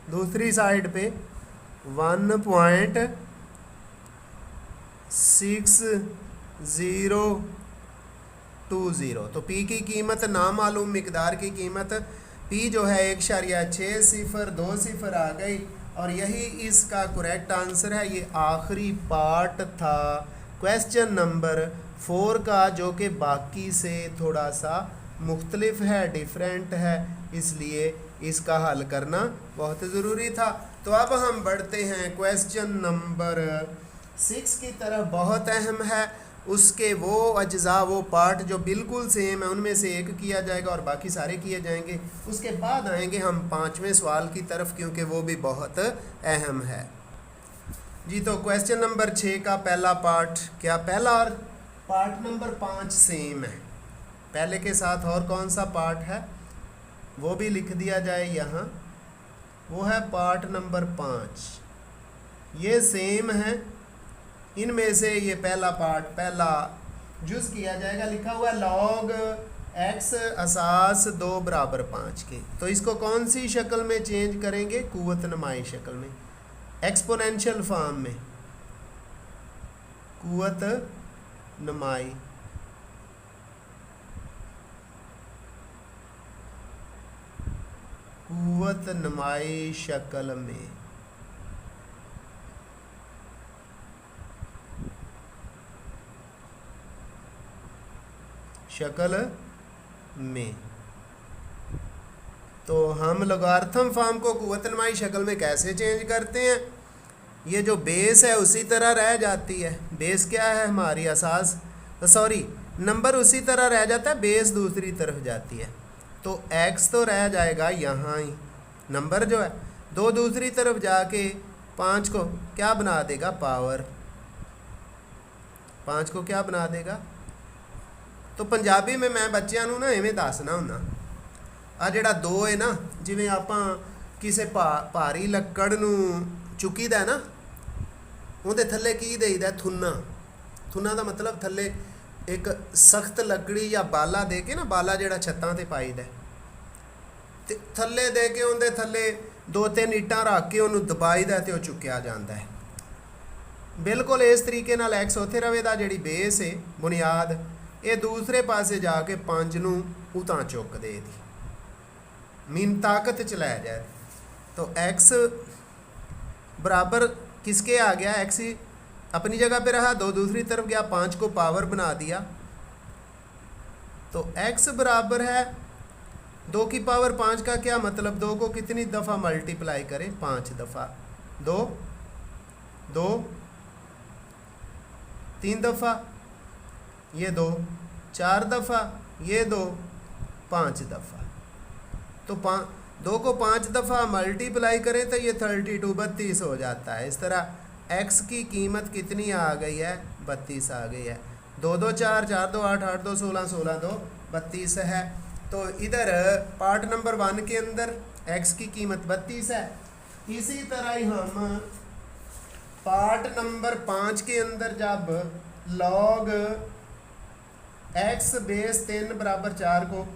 दूसरी साइड पे 1.6020। तो पी की कीमत नामालूम मिकदार की कीमत पी जो है 1.6020 आ गई और यही इसका करेक्ट आंसर है। ये आखिरी पार्ट था क्वेश्चन नंबर 4 का जो कि बाकी से थोड़ा सा मुख्तलिफ है, डिफरेंट है, इसलिए इसका हल करना बहुत ज़रूरी था। तो अब हम बढ़ते हैं क्वेश्चन नंबर 6 की तरफ। बहुत अहम है, उसके वो अज्जा वो पार्ट जो बिल्कुल सेम है उनमें से एक किया जाएगा और बाकी सारे किए जाएंगे। उसके बाद आएंगे हम 5वें सवाल की तरफ क्योंकि वो भी बहुत अहम है जी। तो क्वेश्चन नंबर 6 का पहला पार्ट क्या, पहला और पार्ट नंबर 5 सेम है, पहले के साथ और कौन सा पार्ट है वो भी लिख दिया जाए यहाँ, वो है पार्ट नंबर 5। ये सेम है, इनमें से ये पहला पार्ट पहला जुज़ किया जाएगा। लिखा हुआ लॉग x असास 2 बराबर 5 के, तो इसको कौन सी शक्ल में चेंज करेंगे, कुव्वत नुमाई शक्ल में, एक्सपोनेंशियल फॉर्म में, कुव्वत नुमाई। कुव्वत नुमाई शक्ल में, शक्ल में। तो हम लोगार्थम फॉर्म को कुव्वत नुमाई शक्ल में कैसे चेंज करते हैं, ये जो बेस है उसी तरह रह जाती है। बेस क्या है हमारी असास, सॉरी नंबर उसी तरह रह जाता है, बेस दूसरी तरफ जाती है। तो x तो रह जाएगा यहाँ ही, नंबर जो है 2 दूसरी तरफ जाके 5 को क्या बना देगा, पावर 5 को क्या बना देगा। तो पंजाबी में मैं बच्चों ਨੂੰ ना इवें दसना हुन्ना, आ जिहड़ा 2 है ना, जिवें आपां किसी भारी लक्कड़ नूं चुकीदा है ना, उहदे थल्ले की देईदा थुन्ना। थुन्ना दा मतलब थल्ले एक सख्त लकड़ी या बाला दे के ना, बाला जिहड़ा छत्तां ते पाईदा ते थल्ले दे के उहदे थल्ले 2-3 ईटां रख के उहनूं दबाईदा ते ओह चुक्या जांदा है। बिल्कुल इस तरीके नाल एक्स उत्थे रवेदा, जिहड़ी बेस है बुनियाद, ये दूसरे पासे जाके 5 नूं उतां चुक देगी, मीन ताकत च लै जाए। तो एक्स बराबर किसके आ गया, एक्स ही अपनी जगह पे रहा, 2 दूसरी तरफ गया, 5 को पावर बना दिया। तो x बराबर है 2 की पावर 5 का क्या मतलब, 2 को कितनी दफ़ा मल्टीप्लाई करें, 5 दफ़ा, 2 2 3 दफ़ा, ये 2 4 दफ़ा, ये 2 5 दफ़ा। तो 2 को 5 दफ़ा मल्टीप्लाई करें तो ये 32 32 हो जाता है। इस तरह x की कीमत कितनी आ गई है, 32 आ गई है। 2 2 4 4 2 8 8 2 16 16 2 32 है। तो इधर पार्ट नंबर 1 के अंदर x की कीमत 32 है। इसी तरह ही हम पार्ट नंबर 5 के अंदर जब लॉग x बेस 3 बराबर 4 को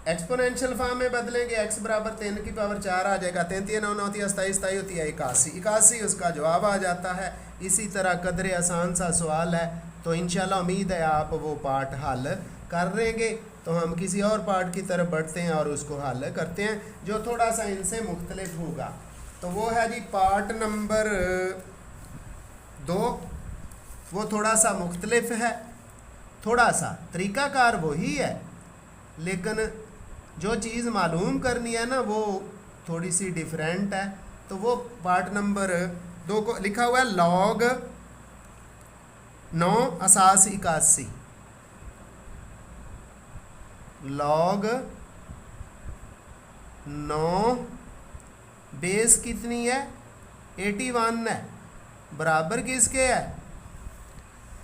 एक्सपोनेंशियल फॉर्म में बदलेंगे, x बराबर 3 की पावर 4 आ जाएगा, 3 3 9 9 होती है 27 27 होती है 81 81 उसका जवाब आ जाता है। इसी तरह कदरे आसान सा सवाल है, तो इंशाल्लाह उम्मीद है आप वो पार्ट हल कर लेंगे। तो हम किसी और पार्ट की तरफ बढ़ते हैं और उसको हल करते हैं जो थोड़ा सा इनसे मुख्तलिफ होगा। तो वो है जी पार्ट नंबर 2 वो थोड़ा सा मुख्तलिफ है, थोड़ा सा तरीक़ाकार वही है, लेकिन जो चीज़ मालूम करनी है ना वो थोड़ी सी डिफरेंट है। तो वो पार्ट नंबर 2 को लिखा हुआ है log 9 असास 81, log 9 बेस कितनी है 81 है, बराबर किसके है,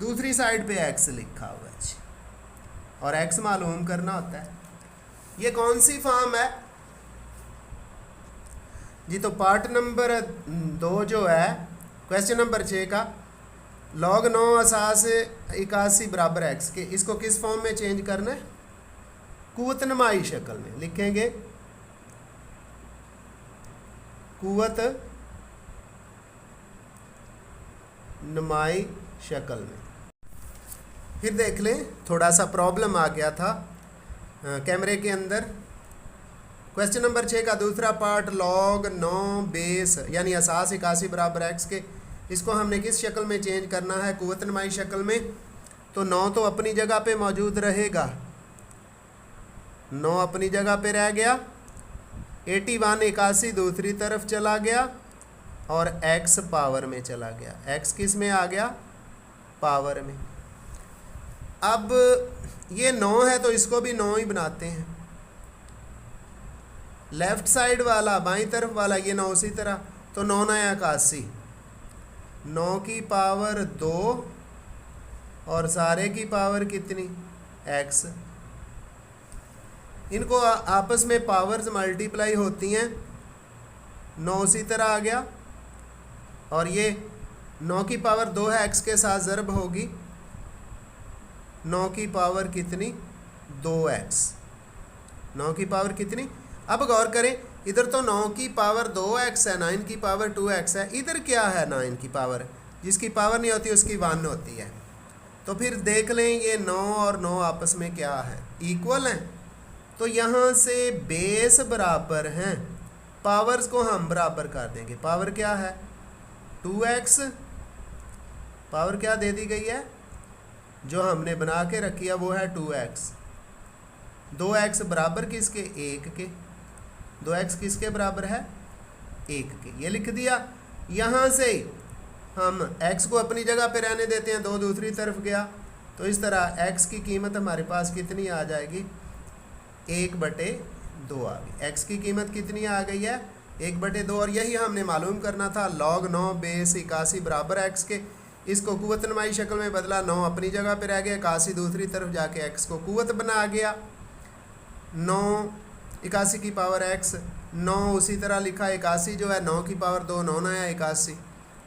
दूसरी साइड पे x लिखा हुआ है जी, और x मालूम करना होता है। ये कौन सी फॉर्म है जी? तो पार्ट नंबर 2 जो है क्वेश्चन नंबर 6 का log 9 असास 81 बराबर x के, इसको किस फॉर्म में चेंज करना है? कुव्वत नुमाई शक्ल में लिखेंगे, कुव्वत नुमाई शक्ल में। फिर देख लें, थोड़ा सा प्रॉब्लम आ गया था कैमरे के अंदर। क्वेश्चन नंबर 6 का दूसरा पार्ट log 9 बेस यानी असास 81 बराबर x के, इसको हमने किस शक्ल में चेंज करना है? कुव्वत नुमाई शक्ल में। तो 9 तो अपनी जगह पे मौजूद रहेगा, 9 अपनी जगह पे रह गया, 81 81 दूसरी तरफ चला गया और x पावर में चला गया। x किस में आ गया? पावर में। अब ये 9 है तो इसको भी 9 ही बनाते हैं। लेफ्ट साइड वाला बाईं तरफ वाला ये 9 उसी तरह, तो 9 9 81, 9 की पावर 2 और सारे की पावर कितनी? x। इनको आपस में पावर्स मल्टीप्लाई होती हैं, 9 उसी तरह आ गया, और ये 9 की पावर 2 है, x के साथ ज़रब होगी, 9 की पावर कितनी? 2x। 9 की पावर कितनी? अब गौर करें, इधर तो 9 की पावर 2x है, 9 की पावर 2x है, इधर क्या है? 9 की पावर, जिसकी पावर नहीं होती उसकी 1 होती है। तो फिर देख लें ये 9 और 9 आपस में क्या है? इक्वल हैं। तो यहाँ से बेस बराबर हैं, पावर्स को हम बराबर कर देंगे। पावर क्या है? 2x। पावर क्या दे दी गई है? जो हमने बना के रखी है वो है 2x। 2x बराबर किसके? 1 के। 2x किसके बराबर है? 1 के। ये लिख दिया। यहाँ से हम x को अपनी जगह पे रहने देते हैं, 2 दूसरी तरफ गया, तो इस तरह x की कीमत हमारे पास कितनी आ जाएगी? 1/2 आ गई। x की कीमत कितनी आ गई है? 1/2। और यही हमने मालूम करना था, log 9 बेस 81 बराबर x के। इसको कुव्वत नुमाई शक्ल में बदला, 9 अपनी जगह पे रह गया, 81 दूसरी तरफ जाके x को कुव्वत बना गया, 9 81 की पावर x, 9 उसी तरह लिखा, 81 जो है 9 की पावर 2, 9 9 81,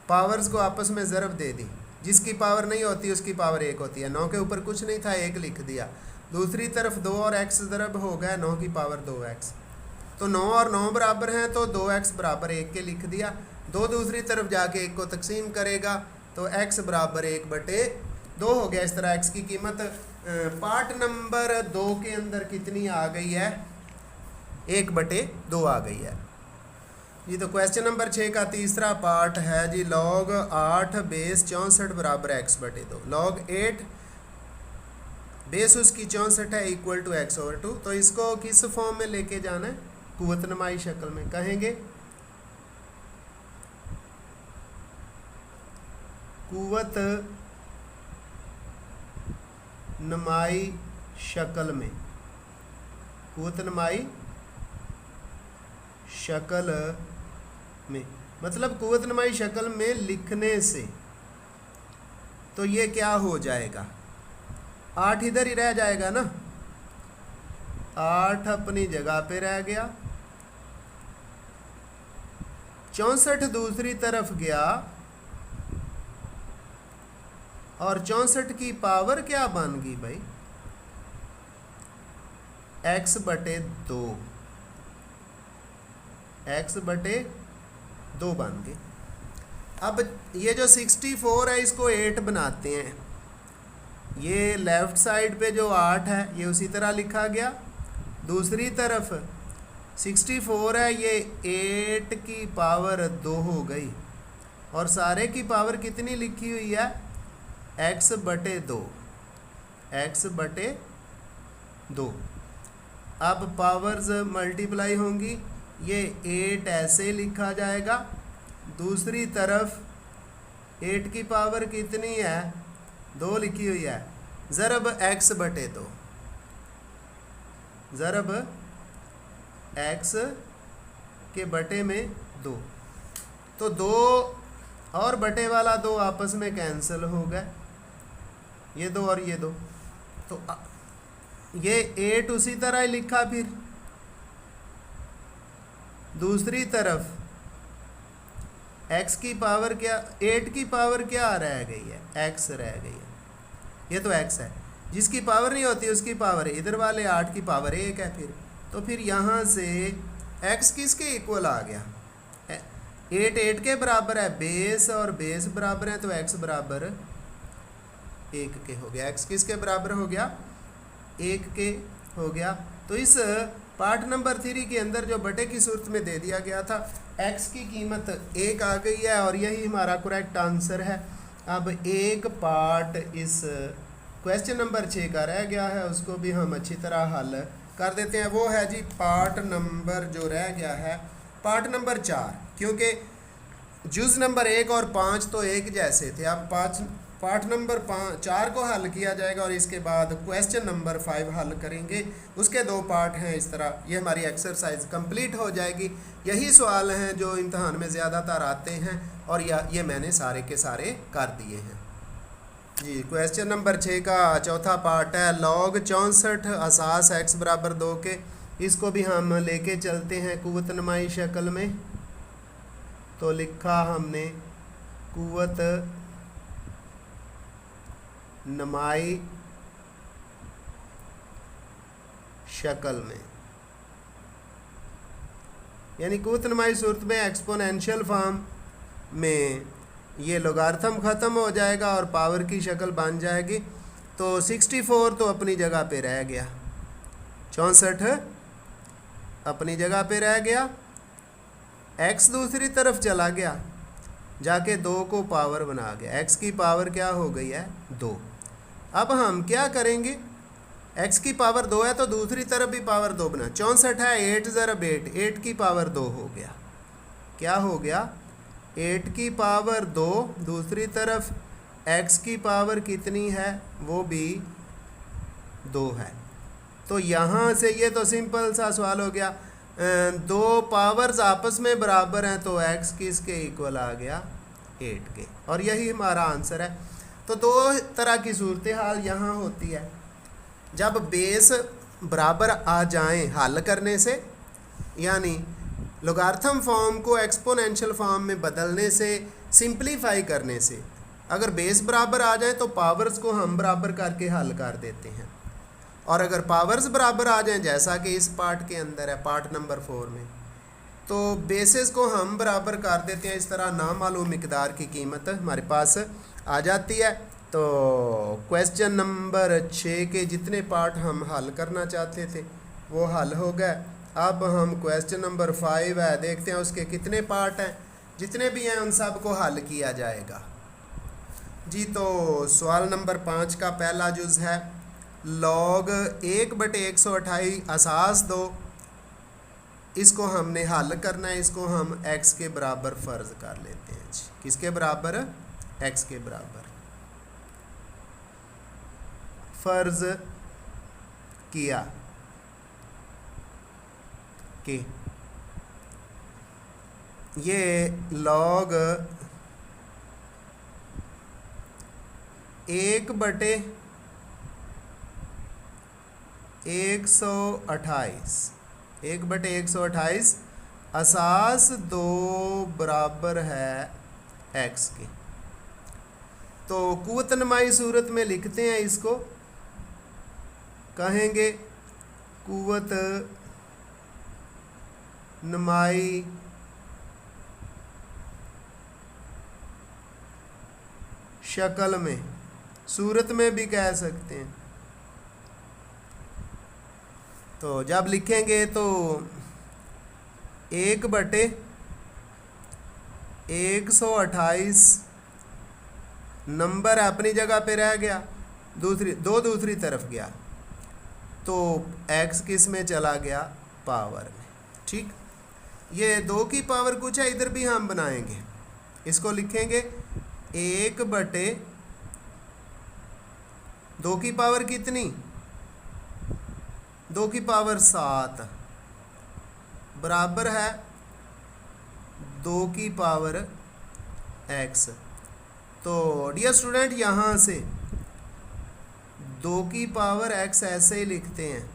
पावर्स को आपस में ज़रब दे दी, जिसकी पावर नहीं होती उसकी पावर 1 होती है। 9 के ऊपर कुछ नहीं था, 1 लिख दिया, दूसरी तरफ 2 और x ज़रब हो गया, 9 की पावर 2x। तो 9 और 9 बराबर हैं, तो 2x बराबर 1 के लिख दिया। 2 दूसरी तरफ जाके 1 को तकसीम करेगा तो x बराबर 1/2 हो गया। इस तरह x की कीमत पार्ट नंबर 2 के अंदर कितनी आ गई है? 1/2 आ गई है जी। तो क्वेश्चन नंबर 6 का तीसरा पार्ट है जी, log 8 बेस 64 बराबर x/2। log 8 बेस उसकी 64 है, इक्वल टू x/2। तो इसको किस फॉर्म में लेके जाना है? कुव्वत नुमाई शक्ल में। कहेंगे कुव्वत नुमाई शक्ल में, कुव्वत नुमाई शक्ल में मतलब कुव्वत नुमाई शक्ल में लिखने से तो ये क्या हो जाएगा? 8 इधर ही रह जाएगा ना, 8 अपनी जगह पे रह गया, 64 दूसरी तरफ गया, और 64 की पावर क्या बन गई भाई? x/2, x/2 बन गई। अब ये जो 64 है इसको 8 बनाते हैं। ये लेफ्ट साइड पे जो 8 है ये उसी तरह लिखा गया, दूसरी तरफ 64 है ये 8 की पावर 2 हो गई, और सारे की पावर कितनी लिखी हुई है? एक्स बटे 2, एक्स बटे 2। अब पावर्स मल्टीप्लाई होंगी, ये 8 ऐसे लिखा जाएगा। दूसरी तरफ 8 की पावर कितनी है, 2 लिखी हुई है, ज़रब x बटे 2, ज़रब x के बटे में 2। तो 2 और बटे वाला 2 आपस में कैंसिल हो गए, ये 2 और ये 2। तो ये 8 उसी तरह ही लिखा। फिर दूसरी तरफ x की पावर क्या, 8 की पावर क्या रह गई है, x रह गई है, ये तो x है। जिसकी पावर नहीं होती उसकी पावर, इधर वाले 8 की पावर 1 है। फिर यहाँ से x किसके इक्वल आ गया, 8 8 के बराबर है, बेस और बेस बराबर है, तो x बराबर 1 के हो गया। x किसके बराबर हो गया, 1 के हो गया। तो इस पार्ट नंबर 3 के अंदर जो बटे की सूरत में दे दिया गया था, x की कीमत 1 आ गई है और यही हमारा करेक्ट आंसर है। अब एक पार्ट इस क्वेश्चन नंबर 6 का रह गया है, उसको भी हम अच्छी तरह हल कर देते हैं। वो है जी पार्ट नंबर जो रह गया है, पार्ट नंबर 4, क्योंकि जुज़ नंबर 1 और 5 तो एक जैसे थे। अब पार्ट नंबर 4 को हल किया जाएगा और इसके बाद क्वेश्चन नंबर 5 हल करेंगे। उसके 2 पार्ट हैं। इस तरह ये हमारी एक्सरसाइज कंप्लीट हो जाएगी। यही सवाल हैं जो इम्तहान में ज़्यादातर आते हैं और ये मैंने सारे के सारे कर दिए हैं जी। क्वेश्चन नंबर 6 का चौथा पार्ट है log 64 असास x बराबर 2 के। इसको भी हम लेके चलते हैं कुव्वत नुमाई शक्ल में। तो लिखा हमने कुव्वत नुमाई शक्ल में, यानी कुव्वत नुमाई सूरत में एक्सपोनेंशियल फॉर्म में ये लोगारिथम ख़त्म हो जाएगा और पावर की शक्ल बन जाएगी। तो 64 तो अपनी जगह पे रह गया, 64 अपनी जगह पे रह गया, x दूसरी तरफ चला गया, जाके 2 को पावर बना गया। x की पावर क्या हो गई है, 2। अब हम क्या करेंगे, x की पावर 2 है तो दूसरी तरफ भी पावर 2 बना। 64 है, 8 ज़रब 8, 8 की पावर 2 हो गया। क्या हो गया, 8 की पावर 2। दूसरी तरफ x की पावर कितनी है, वो भी 2 है। तो यहाँ से ये तो सिंपल सा सवाल हो गया, 2 पावर्स आपस में बराबर हैं तो x किसके इक्वल आ गया, 8 के। और यही हमारा आंसर है। तो 2 तरह की सूरत हाल यहाँ होती है। जब बेस बराबर आ जाएं हल करने से, यानी लोगारिथम फॉर्म को एक्सपोनेंशियल फॉर्म में बदलने से, सिंपलीफाई करने से, अगर बेस बराबर आ जाए तो पावर्स को हम बराबर करके हल कर देते हैं। और अगर पावर्स बराबर आ जाएं, जैसा कि इस पार्ट के अंदर है, पार्ट नंबर 4 में, तो बेसिस को हम बराबर कर देते हैं। इस तरह नामालूम मिकदार की कीमत हमारे पास आ जाती है। तो क्वेश्चन नंबर 6 के जितने पार्ट हम हल करना चाहते थे वो हल हो गए। अब हम क्वेश्चन नंबर 5 है, देखते हैं उसके कितने पार्ट हैं। जितने भी हैं उन सब को हल किया जाएगा जी। तो सवाल नंबर 5 का पहला जुज़ है log 1/128 असास 2। इसको हमने हल करना है, इसको हम x के बराबर फ़र्ज़ कर लेते हैं जी। किसके बराबर, x के बराबर फ़र्ज़ किया कि ये log 1/128 असास 2 बराबर है x के। तो कुव्वत नुमाई सूरत में लिखते हैं, इसको कहेंगे कुव्वत नुमाई शक्ल में, सूरत में भी कह सकते हैं। तो जब लिखेंगे तो 1/128 नंबर अपनी जगह पे रह गया, दूसरी तरफ गया, तो x किस में चला गया, पावर में। ठीक, ये 2 की पावर कुछ है, इधर भी हम बनाएंगे, इसको लिखेंगे 1/2 की पावर कितनी, 2 की पावर 7 बराबर है 2 की पावर x। तो डियर स्टूडेंट यहाँ से 2 की पावर x ऐसे ही लिखते हैं,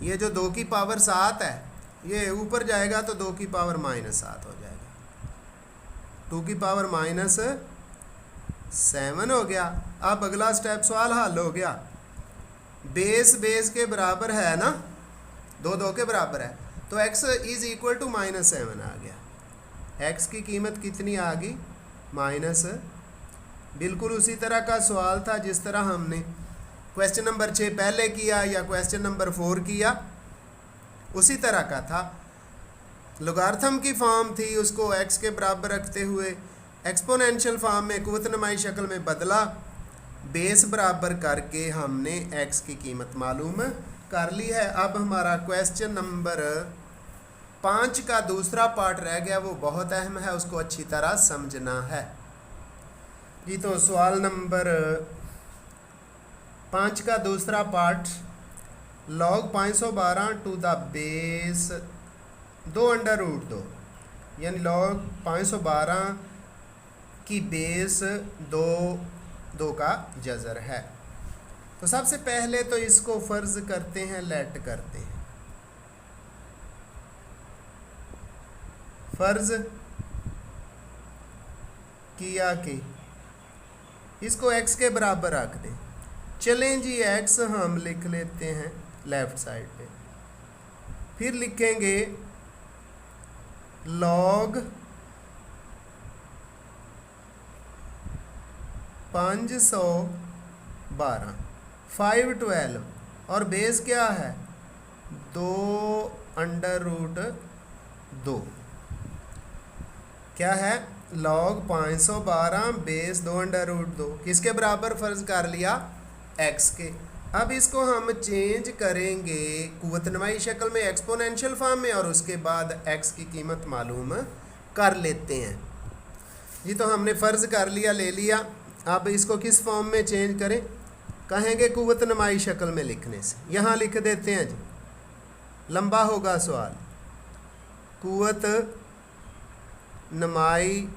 ये जो 2 की पावर 7 है ये ऊपर जाएगा तो 2 की पावर -7 हो जाएगा, 2 की पावर -7 हो गया। अब अगला स्टेप सवाल हल हो गया, बेस के बराबर है ना, 2 के बराबर है, तो x इज इक्वल टू -7 आ गया, x की कीमत कितनी आ गई, बिल्कुल उसी तरह का सवाल था जिस तरह हमने क्वेश्चन नंबर 6 पहले किया या क्वेश्चन नंबर 4 किया, उसी तरह का था। लोगार्थम की फॉर्म थी, उसको x के बराबर रखते हुए एक्सपोनेंशियल फॉर्म में कुव्वत नमाई शक्ल में बदला, बेस बराबर करके हमने x की कीमत मालूम कर ली है। अब हमारा क्वेश्चन नंबर 5 का दूसरा पार्ट रह गया, वो बहुत अहम है, उसको अच्छी तरह समझना है जी। तो सवाल नंबर 5 का दूसरा part, log 512 to the base 2√2, यानी log 512 की बेस 2 का जज़र है। तो सबसे पहले तो इसको फ़र्ज़ करते हैं, लेट करते हैं, फ़र्ज़ किया कि इसको x के बराबर रख दें। चलें जी, x हम लिख लेते हैं लेफ़्ट साइड पे, फिर लिखेंगे log 512 512 और बेस क्या है 2√2, क्या है log 512 बेस 2√2, किसके बराबर फ़र्ज कर लिया, x के। अब इसको हम चेंज करेंगे कुव्वत नमाई शक्ल में एक्सपोनेंशियल फॉर्म में, और उसके बाद x की कीमत मालूम कर लेते हैं जी। तो हमने फ़र्ज़ कर लिया, ले लिया, अब इसको किस फॉर्म में चेंज करें, कहेंगे कुव्वत नमाई शक्ल में लिखने से। यहाँ लिख देते हैं जी, लंबा होगा सवाल, कुव्वत नमाई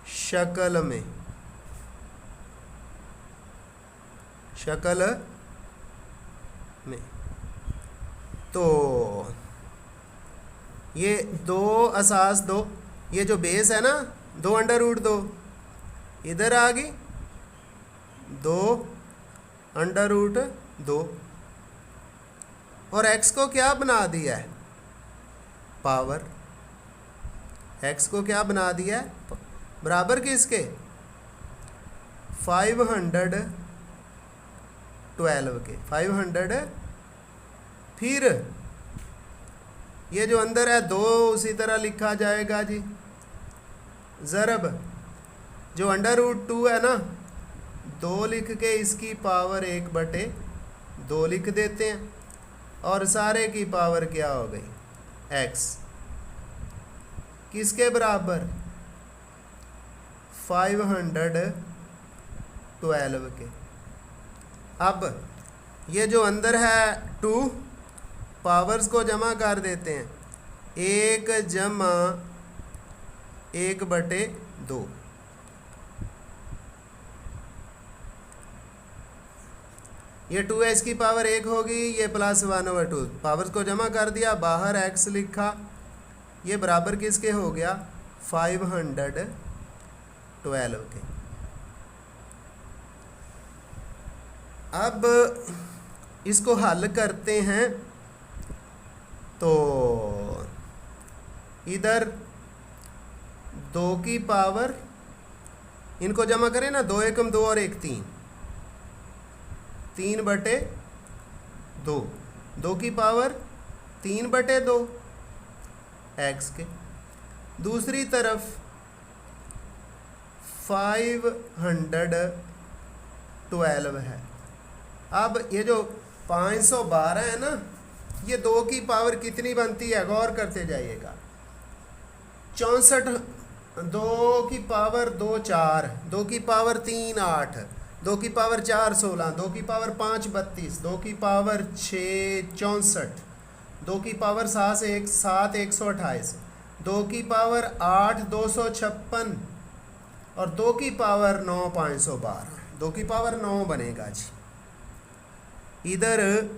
शक्ल में, तो ये 2 असास 2, ये जो बेस है ना 2√2 इधर आ गई 2√2, और x को क्या बना दिया है, पावर, x को क्या बना दिया है, बराबर किसके 512 के 500, फिर ये जो अंदर है 2 उसी तरह लिखा जाएगा जी, ज़रब जो √2 है ना 2 लिख के इसकी पावर 1/2 लिख देते हैं, और सारे की पावर क्या हो गई x, किसके बराबर 512 के। अब ये जो अंदर है 2 पावर्स को जमा कर देते हैं, 1 जमा 1/2, ये 2 की पावर 1 होगी, ये +1/2, पावर्स को जमा कर दिया, बाहर x लिखा, ये बराबर किसके हो गया 512 के। अब इसको हल करते हैं, तो इधर 2 की पावर, इनको जमा करें ना, 2 एकम 2 और 1 3, 3/2, 2 की पावर 3/2 x के। दूसरी तरफ 512 है। अब ये जो 512 है ना, ये 2 की पावर कितनी बनती है, गौर करते जाइएगा। 64, 2 की पावर 2 4, 2 की पावर 3 8, 2 की पावर 4 16, 2 की पावर 5 32, 2 की पावर 6 64, 2 की पावर 7 128, 2 की पावर 8 256 और 2 की पावर 9 512। 2 की पावर 9 बनेगा जी। इधर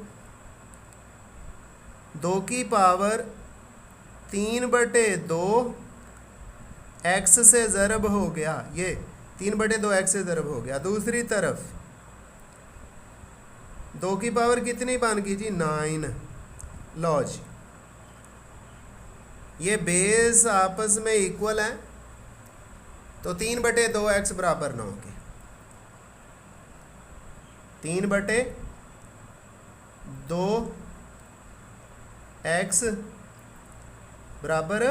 2 की पावर 3/2 x से ज़रब हो गया, ये 3/2 x से ज़रब हो गया। दूसरी तरफ 2 की पावर कितनी बन गई जी, 9। लो जी, ये बेस आपस में इक्वल है, तो 3/2 x बराबर 9 के, 3/2 x बराबर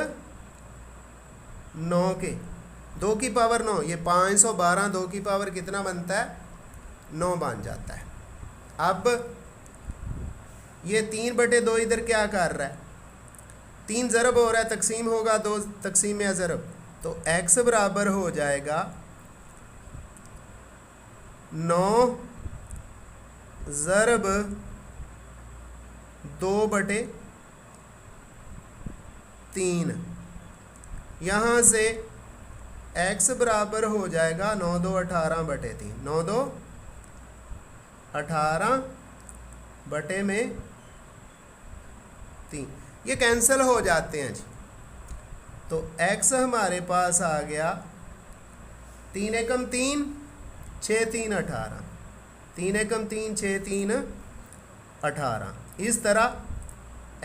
9 के। 2 की पावर 9, ये 512, 2 की पावर कितना बनता है, 9 बन जाता है। अब ये 3/2 इधर क्या कर रहा है, 3 ज़रब हो रहा है, तकसीम होगा 2 तकसीम या ज़रब, तो x बराबर हो जाएगा 9 ज़रब 2/3। यहाँ से x बराबर हो जाएगा 9 2 18/3, 9 2 18/3। ये कैंसिल हो जाते हैं जी, तो x हमारे पास आ गया 3 एकम 3 6 3 18, 3 एकम 3 6 3 18। इस तरह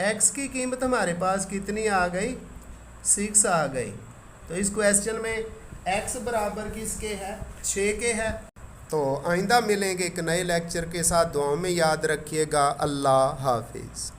x की कीमत हमारे पास कितनी आ गई, 6 आ गई। तो इस क्वेश्चन में x बराबर किसके है, 6 के है। तो आइंदा मिलेंगे एक नए लेक्चर के साथ। दुआओं में याद रखिएगा। अल्लाह हाफिज़।